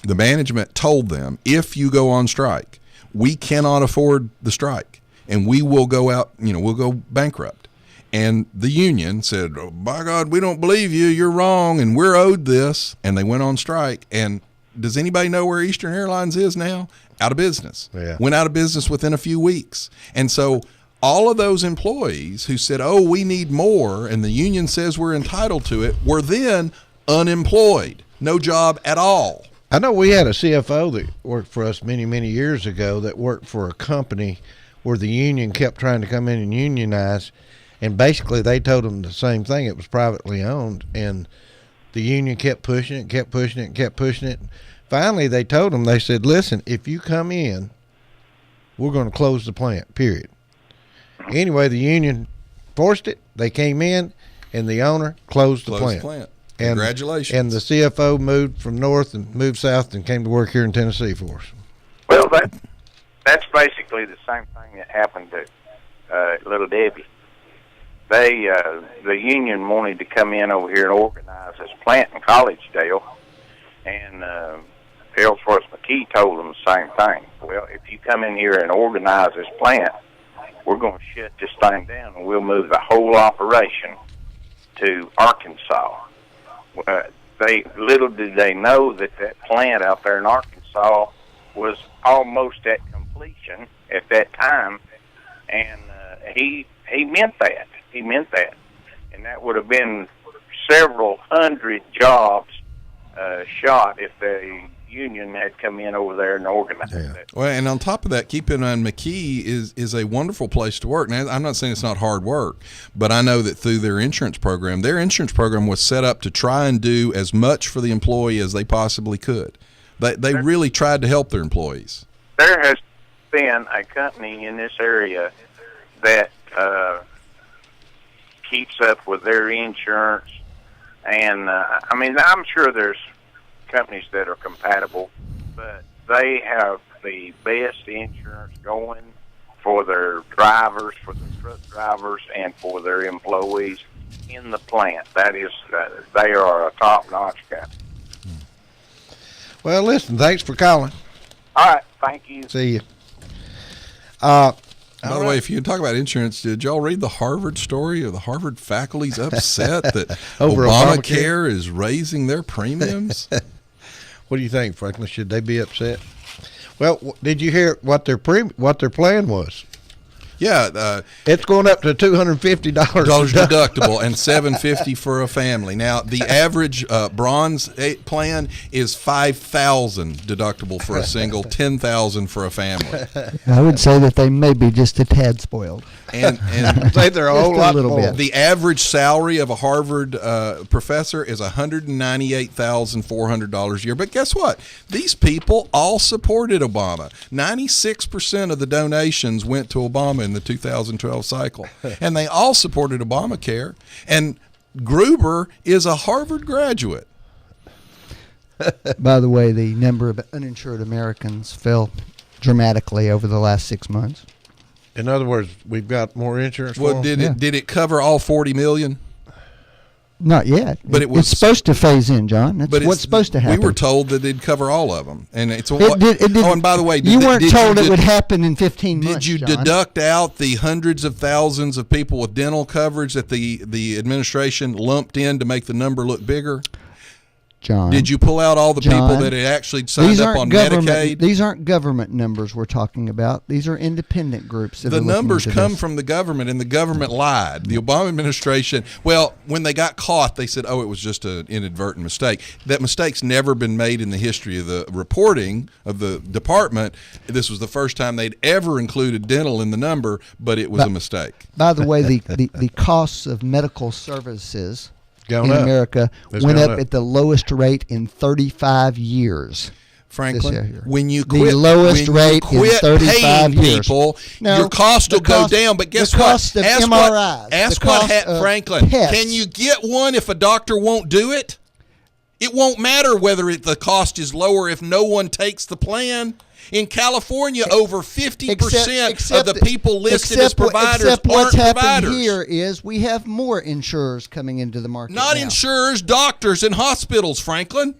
The management told them, if you go on strike, we cannot afford the strike, and we will go out, we'll go bankrupt. And the union said, oh, by God, we don't believe you. You're wrong, and we're owed this. And they went on strike. And does anybody know where Eastern Airlines is now? Out of business. Yeah. Went out of business within a few weeks. And so all of those employees who said, oh, we need more, and the union says we're entitled to it, were then unemployed. No job at all. I know we had a CFO that worked for us many, many years ago that worked for a company where the union kept trying to come in and unionize, and basically they told them the same thing. It was privately owned, and the union kept pushing it. Finally, they told them, they said, listen, if you come in, we're going to close the plant, period. Anyway, the union forced it. They came in, and the owner closed the plant. And, congratulations. And the CFO moved from north and moved south and came to work here in Tennessee for us. Well, that's basically the same thing that happened to Little Debbie. The union wanted to come in over here and organize this plant in Collegedale, and Ellsworth McKee told them the same thing. Well, if you come in here and organize this plant, we're going to shut this thing down, and we'll move the whole operation to Arkansas. Little did they know that plant out there in Arkansas was almost at completion at that time, and he meant that. He meant that, and that would have been several hundred jobs shot if the union had come in over there and organized it. Well, and on top of that, keep in mind McKee is a wonderful place to work. Now, I'm not saying it's not hard work, but I know that through their insurance program was set up to try and do as much for the employee as they possibly could. They really tried to help their employees. There has been a company in this area that keeps up with their insurance, and I mean, I'm sure there's companies that are compatible, but they have the best insurance going for their drivers, for the truck drivers, and for their employees in the plant. That is, they are a top-notch company. Well, listen, thanks for calling. All right, thank you. See you. By the way, if you talk about insurance, did y'all read the Harvard story of the Harvard faculty's upset that Over Obamacare is raising their premiums? What do you think, Franklin? Should they be upset? Well, did you hear what their plan was? Yeah, it's going up to $250 deductible and $750 for a family. Now, the average bronze plan is $5,000 deductible for a single, $10,000 for a family. I would say that they may be just a tad spoiled. And say they're a whole lot more. bit. The average salary of a Harvard professor is $198,400 a year. But guess what? These people all supported Obama. 96% of the donations went to Obama in the 2012 cycle. And they all supported Obamacare. And Gruber is a Harvard graduate. By the way, the number of uninsured Americans fell dramatically over the last 6 months. In other words, we've got more insurance. Well, did it cover all 40 million? Not yet. But it's supposed to phase in, John. That's what's supposed to happen. We were told that it'd cover all of them, and it's It did, Oh, and by the way, you weren't told it would happen in 15 months. Did you John. deduct out the hundreds of thousands of people with dental coverage that the administration lumped in to make the number look bigger? John, did you pull out all the people that had actually signed up on Medicaid? These aren't government numbers we're talking about. These are independent groups. The numbers come from the government, and the government lied. The Obama administration, well, when they got caught, they said, oh, it was just an inadvertent mistake. That mistake's never been made in the history of the reporting of the department. This was the first time they'd ever included dental in the number, but it was a mistake. By the way, the costs of medical services in America went up at the lowest rate in 35 years. Franklin, when you quit, the lowest rate in 35 years. People, your cost will go down. But guess the cost what? Of MRIs, ask what Franklin. Can you get one if a doctor won't do it? It won't matter whether the cost is lower if no one takes the plan. In California, over 50% of the people listed as providers aren't providers. What's happened here is we have more insurers coming into the market. Not now. Insurers, doctors, and hospitals, Franklin.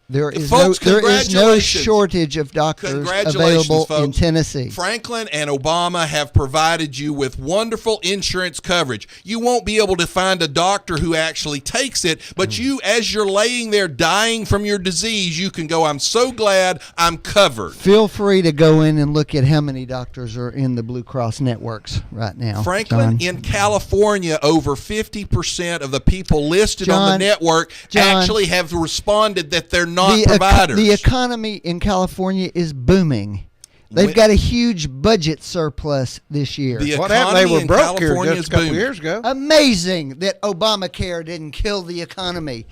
There is Folks, no shortage of doctors available folks. in Tennessee. Franklin and Obama have provided you with wonderful insurance coverage. You won't be able to find a doctor who actually takes it, but you, as you're laying there dying from your disease, you can go, I'm so glad I'm covered. Feel free to go in and look at how many doctors are in the Blue Cross networks right now. Franklin, in California, over 50% of the people listed on the network actually have responded that they're not providers. The economy in California is booming. They've got a huge budget surplus this year. What happened? They were broke here just a couple years ago. Amazing that Obamacare didn't kill the economy.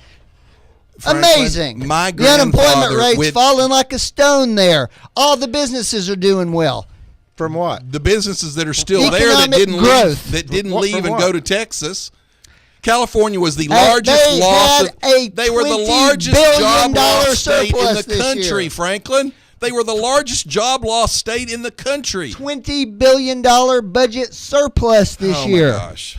Franklin, amazing. The unemployment rate's falling like a stone there. All the businesses are doing well. From what? The businesses that are still there that didn't leave and go to Texas. California was the largest loss. They were the largest job loss state in the country, Franklin. They were the largest job loss state in the country. $20 billion budget surplus this year. Oh, my gosh.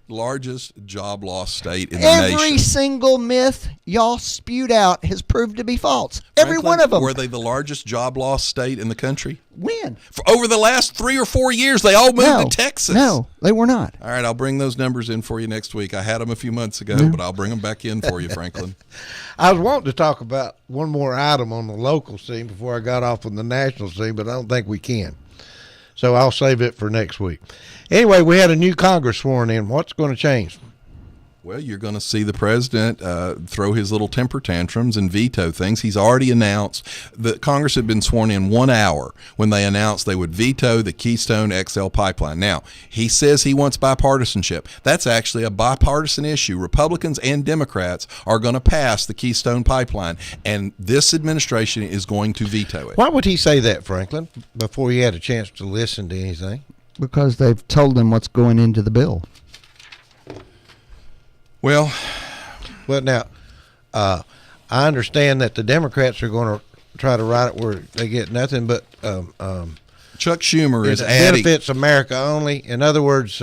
Largest job loss state in the Every nation. single myth y'all spewed out has proved to be false. Every Franklin, one of them. Were they the largest job loss state in the country? When? For over the last 3 or 4 years, they all moved to Texas. No, they were not. All right, I'll bring those numbers in for you next week. I had them a few months ago, but I'll bring them back in for you, Franklin. I was wanting to talk about one more item on the local scene before I got off on the national scene, but I don't think we can. So I'll save it for next week. Anyway, we had a new Congress sworn in. What's going to change? Well, you're going to see the president throw his little temper tantrums and veto things. He's already announced that Congress had been sworn in 1 hour when they announced they would veto the Keystone XL pipeline. Now, he says he wants bipartisanship. That's actually a bipartisan issue. Republicans and Democrats are going to pass the Keystone pipeline, and this administration is going to veto it. Why would he say that, Franklin, before he had a chance to listen to anything? Because they've told him what's going into the bill. Well, now, I understand that the Democrats are going to try to write it where they get nothing but Chuck Schumer is adding benefits America only. In other words,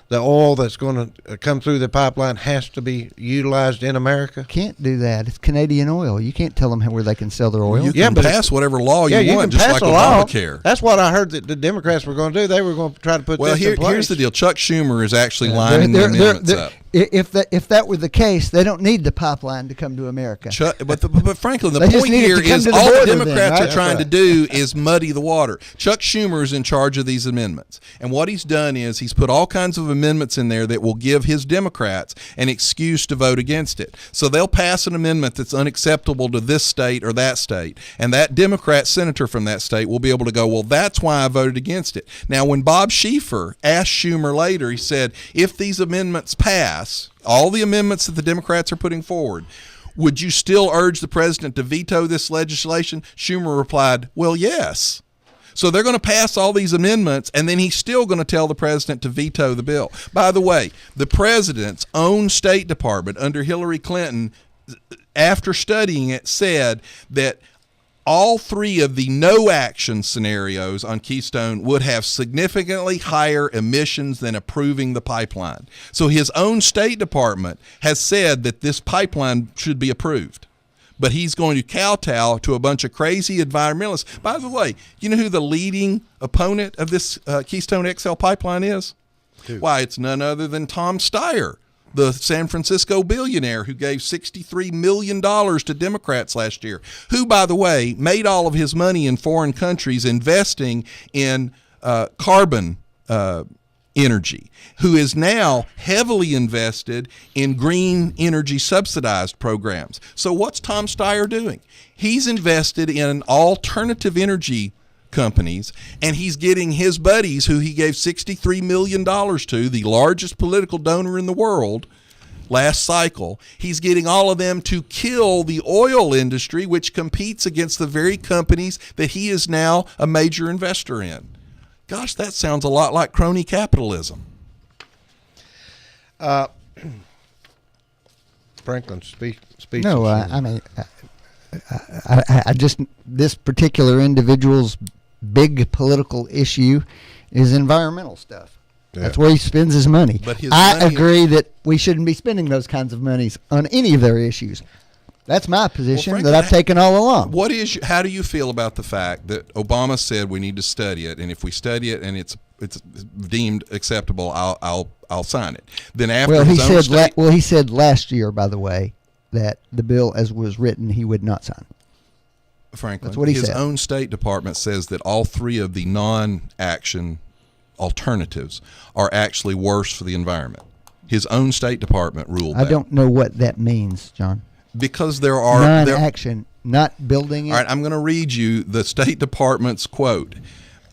the oil that's going to come through the pipeline has to be utilized in America. Can't do that. It's Canadian oil. You can't tell them where they can sell their oil. You can pass whatever law you want, just like Obamacare. That's what I heard that the Democrats were going to do. They were going to try to put this in place. Here's the deal. Chuck Schumer is actually lining the amendments up. If that were the case, they don't need the pipeline to come to America. But Franklin, the point here is all the Democrats are trying to do is muddy the water. Chuck Schumer is in charge of these amendments. And what he's done is he's put all kinds of amendments in there that will give his Democrats an excuse to vote against it. So they'll pass an amendment that's unacceptable to this state or that state. And that Democrat senator from that state will be able to go, well, that's why I voted against it. Now, when Bob Schieffer asked Schumer later, he said, if these amendments pass, all the amendments that the Democrats are putting forward, would you still urge the president to veto this legislation? Schumer replied, well, yes. So they're going to pass all these amendments, and then he's still going to tell the president to veto the bill. By the way, the president's own State Department under Hillary Clinton, after studying it, said that all three of the no-action scenarios on Keystone would have significantly higher emissions than approving the pipeline. So his own State Department has said that this pipeline should be approved. But he's going to kowtow to a bunch of crazy environmentalists. By the way, you know who the leading opponent of this Keystone XL pipeline is? Who? Why, it's none other than Tom Steyer, the San Francisco billionaire who gave $63 million to Democrats last year, who, by the way, made all of his money in foreign countries investing in carbon energy, who is now heavily invested in green energy subsidized programs. So what's Tom Steyer doing? He's invested in alternative energy companies, and he's getting his buddies, who he gave $63 million to, the largest political donor in the world last cycle. He's getting all of them to kill the oil industry, which competes against the very companies that he is now a major investor in. Gosh, that sounds a lot like crony capitalism. Franklin, speak. No, I mean, I just, this particular individual's big political issue is environmental stuff. Yeah. That's where he spends his money. But I agree that we shouldn't be spending those kinds of monies on any of their issues. That's my position that I've taken all along. How do you feel about the fact that Obama said we need to study it, and if we study it and it's deemed acceptable, I'll sign it. Then after he said last year, by the way, that the bill as was written he would not sign. Franklin, that's what he his said. own State Department says that all three of the non-action alternatives are actually worse for the environment. His own State Department ruled that. I don't know what that means, John. Because there are non-action, not building it. All right, I'm going to read you the State Department's quote.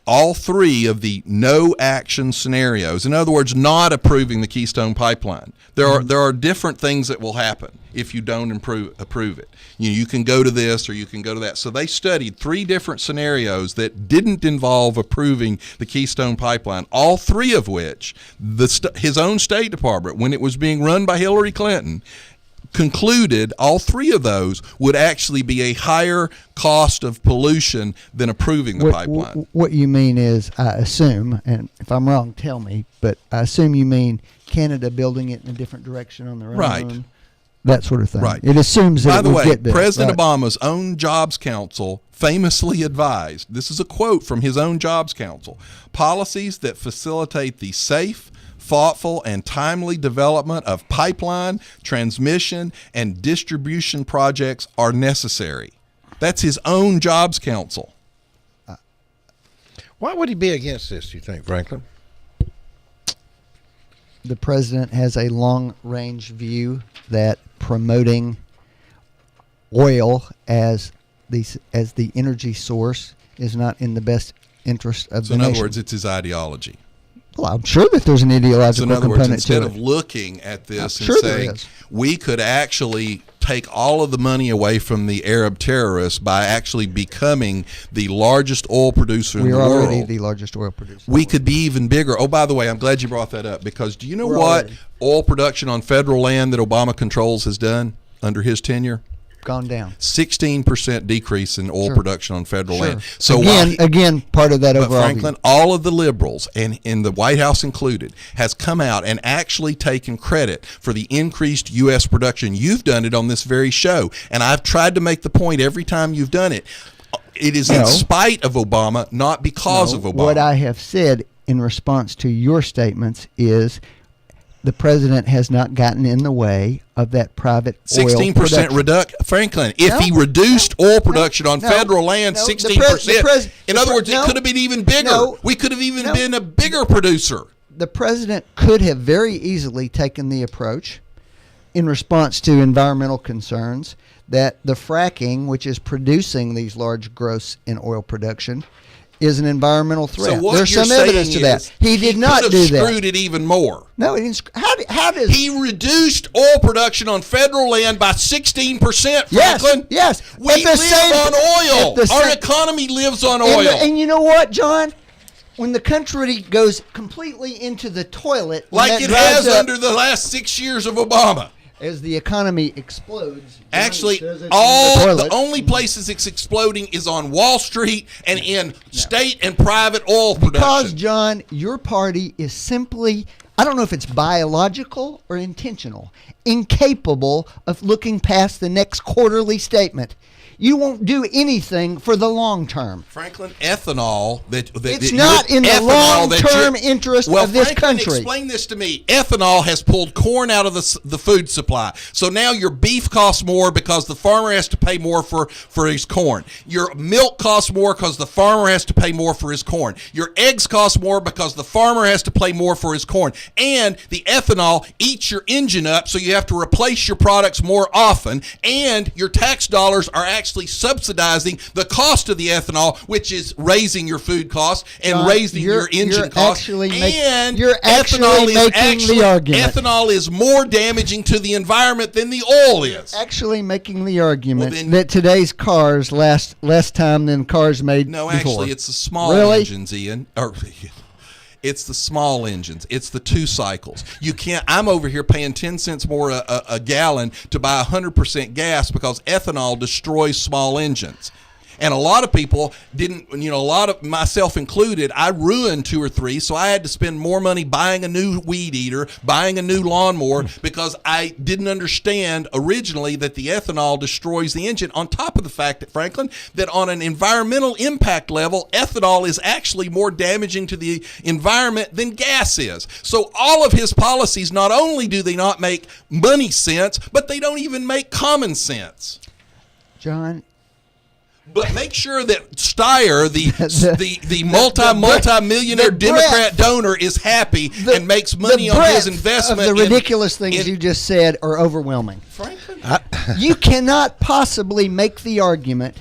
All three of the no-action scenarios, in other words, not approving the Keystone Pipeline, there are different things that will happen if you don't approve it. You can go to this or you can go to that. So they studied three different scenarios that didn't involve approving the Keystone Pipeline, all three of which his own State Department, when it was being run by Hillary Clinton, concluded all three of those would actually be a higher cost of pollution than approving the pipeline. What you mean is, I assume, and if I'm wrong, tell me, but I assume you mean Canada building it in a different direction on their own. That sort of thing. Right. It assumes that By the way, get there. President Obama's own Jobs Council famously advised, this is a quote from his own Jobs Council, policies that facilitate the safe, thoughtful, and timely development of pipeline, transmission, and distribution projects are necessary. That's his own Jobs Council. Why would he be against this, you think, Franklin? The president has a long-range view that promoting oil as the energy source is not in the best interest of the In nation. other words, it's his ideology. Well, I'm sure that there's an ideological So in other words, component to instead it. of looking at this I'm and sure there saying is. we could actually take all of the money away from the Arab terrorists by actually becoming the largest oil producer in We the are world. already the largest oil producer. We could be even bigger. Oh, by the way, I'm glad you brought that up, because do you know We're what already. oil production on federal land that Obama controls has done under his tenure? Gone down. 16% decrease in oil Sure. production on federal Sure. land. So Again, part of that but overall Franklin, view. all of the liberals, and in the White House included, has come out and actually taken credit for the increased U.S. production. You've done it on this very show, and I've tried to make the point every time you've done it. It is in No. spite of Obama, not because of Obama. What I have said in response to your statements is the president has not gotten in the way of that private oil 16% production. reduction. Franklin, if he reduced oil production on federal land 16%, in other words, it could have been even bigger. We could have even been a bigger producer. The president could have very easily taken the approach in response to environmental concerns that the fracking, which is producing these large growths in oil production, is an environmental threat. So what There's you're some evidence saying to that. is He did not could do have that. screwed it even more. No, he didn't. How does he reduced oil production on federal land by 16%? Yes, Franklin, yes. we At the live same- on oil. at the Our same- economy lives on And, oil. and you know what, John? When the country goes completely into the toilet, when like that it dries has up, under the last 6 years of Obama. as the economy explodes. Actually, says it's in all the the toilet. only places it's exploding is on Wall Street and in state and private oil production. Because, John, your party is simply, I don't know if it's biological or intentional, incapable of looking past the next quarterly statement. You won't do anything for the long term. Franklin, ethanol It's not in the long-term interest of this Franklin, country. Explain this to me. Ethanol has pulled corn out of the food supply. So now your beef costs more because the farmer has to pay more for his corn. Your milk costs more because the farmer has to pay more for his corn. Your eggs cost more because the farmer has to pay more for his corn. And the ethanol eats your engine up, so you have to replace your products more often. And your tax dollars are actually subsidizing the cost of the ethanol, which is raising your food costs and John, raising your engine costs. And the argument. Ethanol is more damaging to the environment than the oil is. Actually making the argument that today's cars last less time than cars made No, before. actually, it's the small Really? engines, Ian. It's the small engines. It's the 2 cycles. You can't. I'm over here paying 10 cents more a gallon to buy 100% gas because ethanol destroys small engines. And a lot of people didn't, a lot of myself included, I ruined 2 or 3, so I had to spend more money buying a new weed eater, buying a new lawnmower, because I didn't understand originally that the ethanol destroys the engine, on top of the fact that, Franklin, that on an environmental impact level, ethanol is actually more damaging to the environment than gas is. So all of his policies, not only do they not make money sense, but they don't even make common sense. John, but make sure that Steyer, the multi-millionaire Democrat donor, is happy and makes money on his investment. Of the ridiculous things you just said are overwhelming. Franklin, you cannot possibly make the argument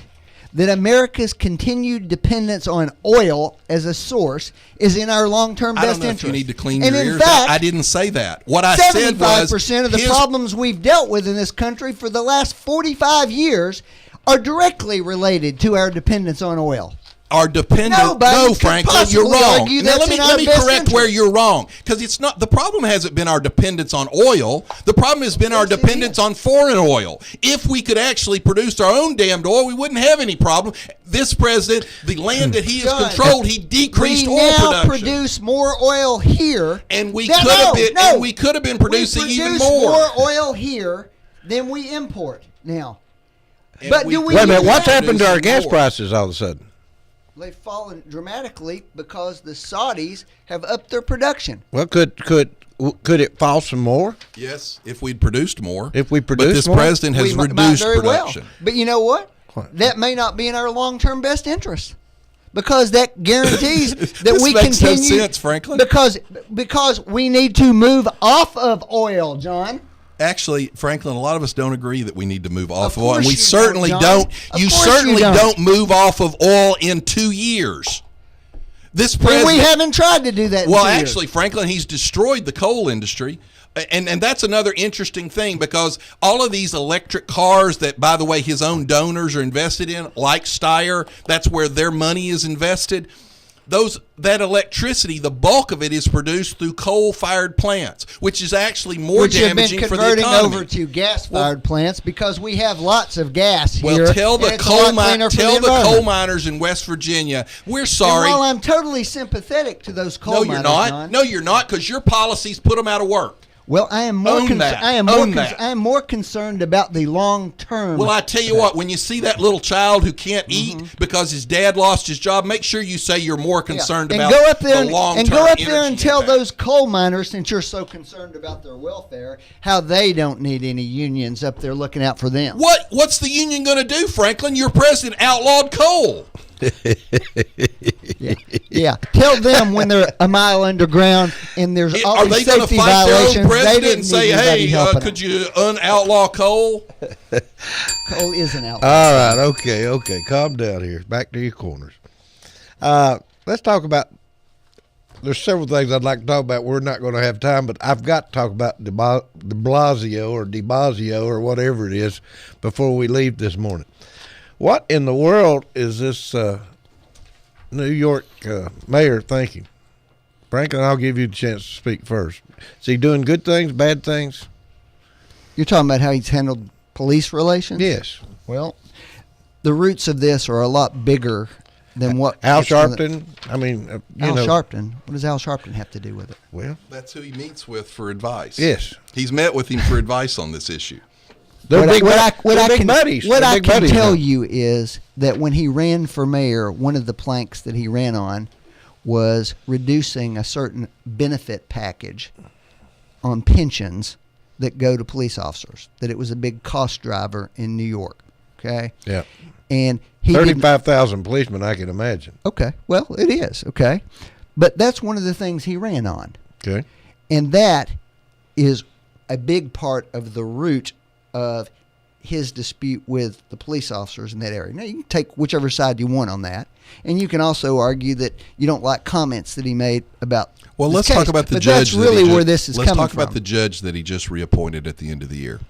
that America's continued dependence on oil as a source is in our long-term best I don't know interest. if you need to clean and your in ears. fact, I didn't say that. What I said was 75% of the problems we've dealt with in this country for the last 45 years are directly related to our dependence on oil. are dependent. No, Franklin, you're wrong. Now let me correct where you're wrong, because it's not. The problem hasn't been our dependence on oil. The problem has been our dependence on foreign oil. If we could actually produce our own damned oil, we wouldn't have any problem. This president, the land that he has controlled, he decreased oil production. We now produce more oil here, and we could have been producing even more. More oil here than we import now. But do we? Wait a minute. What's happened to our gas prices all of a sudden? They've fallen dramatically because the Saudis have upped their production. Well, could it fall some more? Yes, if we'd produced more. If we produced more. But this more? president has reduced production. Well. But you know what? That may not be in our long-term best interest, because that guarantees that we makes continue. No sense, Franklin. Because we need to move off of oil, John. Actually, Franklin, a lot of us don't agree that we need to move off of oil, and we certainly don't. You certainly don't move off of oil in 2 years. This president, we haven't tried to do that. Well, actually, Franklin, he's destroyed the coal industry, and that's another interesting thing, because all of these electric cars that, by the way, his own donors are invested in, like Steyr, that's where their money is invested. That electricity, the bulk of it is produced through coal-fired plants, which is actually more damaging for the economy. Which have been converting over to gas-fired plants because we have lots of gas here. Well, tell the coal miners in West Virginia, we're sorry. And while I'm totally sympathetic to those coal miners, John, No, you're not, because your policies put them out of work. Well, I am more concerned about the long term. Well, I tell you what, when you see that little child who can't eat because his dad lost his job, make sure you say you're more concerned about the long term. And go up there and tell those coal miners, since you're so concerned about their welfare, how they don't need any unions up there looking out for them. What's the union going to do, Franklin? Your president outlawed coal. Yeah. Tell them when they're a mile underground and there's all these safety violations. They didn't say, "Hey, could you un-outlaw coal?" Coal is an outlaw. All right. Okay. Calm down here. Back to your corners. Let's talk about. There's several things I'd like to talk about. We're not going to have time, but I've got to talk about de Blasio or whatever it is before we leave this morning. What in the world is this New York mayor thinking? Franklin, I'll give you the chance to speak first. Is he doing good things, bad things? You're talking about how he's handled police relations? Yes. Well, the roots of this are a lot bigger than what Al Sharpton. Al Sharpton. What does Al Sharpton have to do with it? Well, that's who he meets with for advice. Yes, he's met with him for advice on this issue. What I can tell you is that when he ran for mayor, one of the planks that he ran on was reducing a certain benefit package on pensions that go to police officers, that it was a big cost driver in New York. Okay? Yeah. And he 35,000 policemen, I can imagine. Okay. Well, it is. Okay. But that's one of the things he ran on. Okay. And that is a big part of the root of his dispute with the police officers in that area. Now, you can take whichever side you want on that, and you can also argue that you don't like comments that he made about. Well, let's talk about the judge. That's really where this is coming from. Let's talk about the judge that he just reappointed at the end of the year.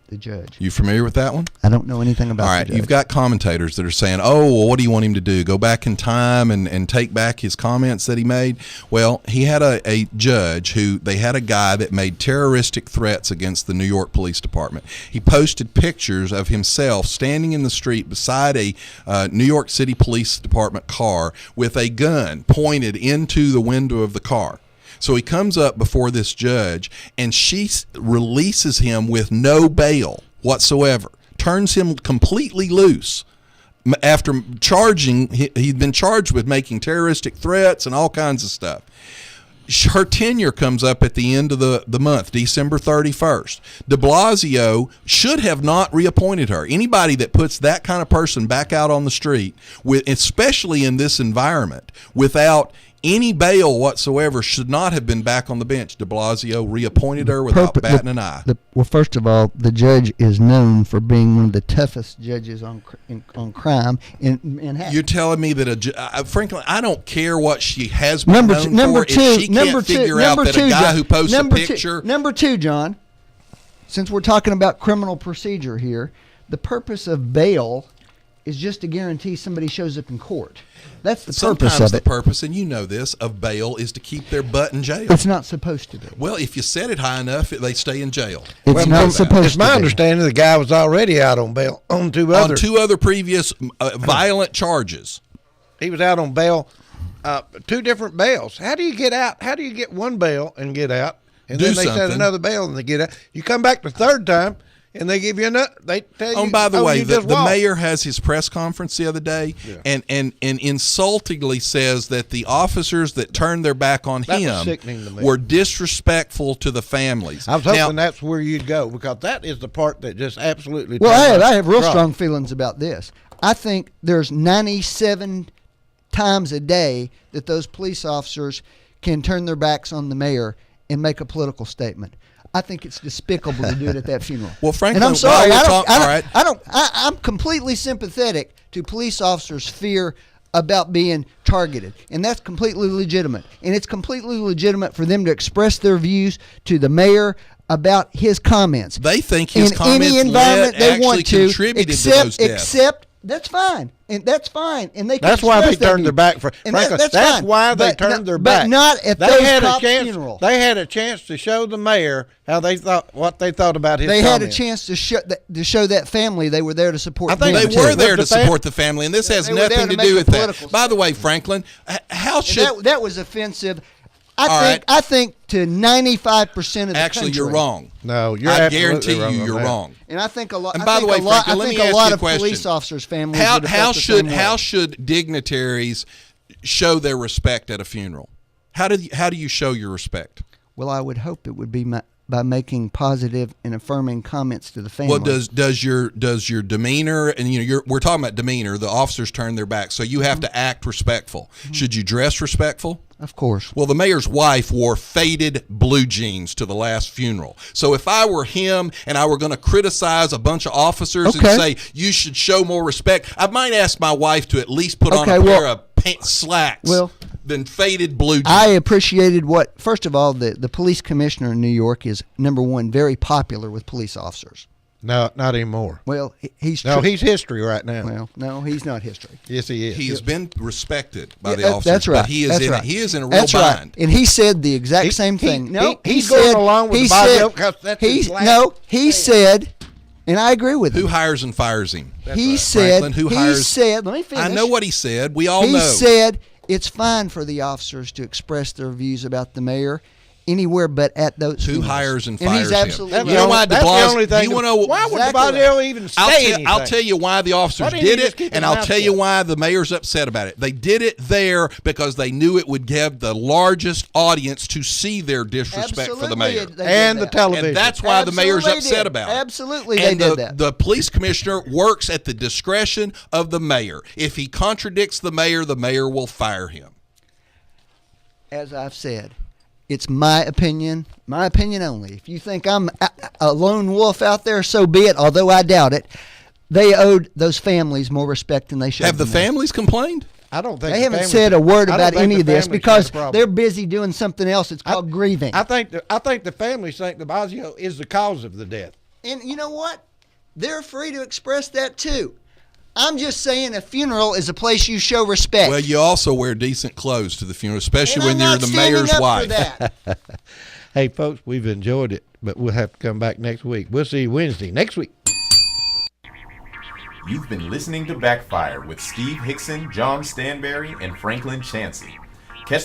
The judge. You familiar with that one? I don't know anything about. All right, you've got commentators that are saying, "Oh, well, what do you want him to do? Go back in time and take back his comments that he made?" Well, he had a judge who they had a guy that made terroristic threats against the New York Police Department. He posted pictures of himself standing in the street beside a New York City Police Department car with a gun pointed into the window of the car. So he comes up before this judge, and she releases him with no bail whatsoever, turns him completely loose after charging. He'd been charged with making terroristic threats and all kinds of stuff. Her tenure comes up at the end of the month, December 31st. De Blasio should have not reappointed her. Anybody that puts that kind of person back out on the street, especially in this environment, without any bail whatsoever, should not have been back on the bench. De Blasio reappointed her without batting an eye. Well, first of all, the judge is known for being one of the toughest judges on crime in Manhattan. You're telling me that Franklin, I don't care what she has been known for. If she can't figure out that a guy who posts a picture. Number two, John, since we're talking about criminal procedure here, the purpose of bail is just to guarantee somebody shows up in court. That's the Sometimes purpose of the it. purpose, and you know this, of bail is to keep their butt in jail. It's not supposed to be. Well, if you set it high enough, they stay in jail. It's not supposed It's my understanding the guy was already out on bail on two other previous violent charges. He was out on bail, 2 different bails. How do you get out? How do you get one bail and get out, and then they set another bail and they get out? You come back the third time, and they give you another. They tell you. Oh, by the way, the walked. mayor has his press conference the other day, and insultingly says that the officers that turned their back on That was him sickening to me. were disrespectful to the families. I was hoping that's where you'd go, because that is the part that just absolutely. Well, I have real strong feelings about this. I think there's 97 times a day that those police officers can turn their backs on the mayor and make a political statement. I think it's despicable to do it at that funeral. Well, frankly, and I'm sorry, all right. I'm completely sympathetic to police officers' fear about being targeted, and that's completely legitimate. And it's completely legitimate for them to express their views to the mayor about his comments. They think his in comments any environment they want to, contributed to those deaths. except that's fine, and that's fine, and they. Can That's why they express that turned their view. back. Frankly, That's that's fine. why they But turned their but back. not at they those had cop a chance. funeral. They had a chance to show the mayor how they thought, what they thought about his. They had a comments. chance to show that family they were there to support. I think them they too. were there to support the family, and this has They were there nothing to to make do a with that. political By the way, Franklin, how should that was offensive. All right. I think to 95% of the actually country. you're wrong. No, you're I absolutely guarantee wrong you on you're that. wrong. And I think a lot. And by the way, Franklin, let me ask a lot you a of question. police officers' families. How would have felt the same way. how should dignitaries show their respect at a funeral? How do you show your respect? Well, I would hope it would be by making positive and affirming comments to the family. Well, does your demeanor, and we're talking about demeanor. The officers turn their back, so you have to act respectful. Should you dress respectful? Of course. Well, the mayor's wife wore faded blue jeans to the last funeral. So if I were him and I were going to criticize a bunch of officers and say you should show more respect, I might ask my wife to at least put on a pair of slacks than faded blue jeans. I appreciated first of all, the police commissioner in New York is, number one, very popular with police officers. No, not anymore. Well, he's history right now. Well, no, he's not history. Yes, he is. He has been respected by the officers. That's right. But he is in a real That's bind. right. And he said the exact same thing. He's going along with the body because that's his last he said, and I agree with him. Who hires and fires him? He said. Franklin, who hires? He said. Let me finish. I know what he said. We all know. He said it's fine for the officers to express their views about the mayor anywhere but at those Who funerals. hires and And fires he's him? absolutely You know why that's the only thing. you want to know why would Exactly the body even say anything? I'll tell you why the officers Why didn't he did just it, keep and their I'll mouth tell you shut? why the mayor's upset about it. They did it there because they knew it would give the largest audience to see their disrespect for the mayor. And the television. And that's why the mayor's upset about it. Absolutely, And they did that. the police commissioner works at the discretion of the mayor. If he contradicts the mayor will fire him. As I've said, it's my opinion only. If you think I'm a lone wolf out there, so be it, although I doubt it. They owed those families more respect than they should. Have the families complained? I don't think they haven't said a word about any of this families because had a problem. they're busy doing something else. It's called grieving. I think the families think de Blasio is the cause of the death. And you know what? They're free to express that too. I'm just saying a funeral is a place you show respect. Well, you also wear decent clothes to the funeral, especially And when I'm you're not the mayor's standing up wife. for that. Hey, folks, we've enjoyed it, but we'll have to come back next week. We'll see you Wednesday next week. You've been listening to Backfire with Steve Hickson, John Stanberry, and Franklin Chansey.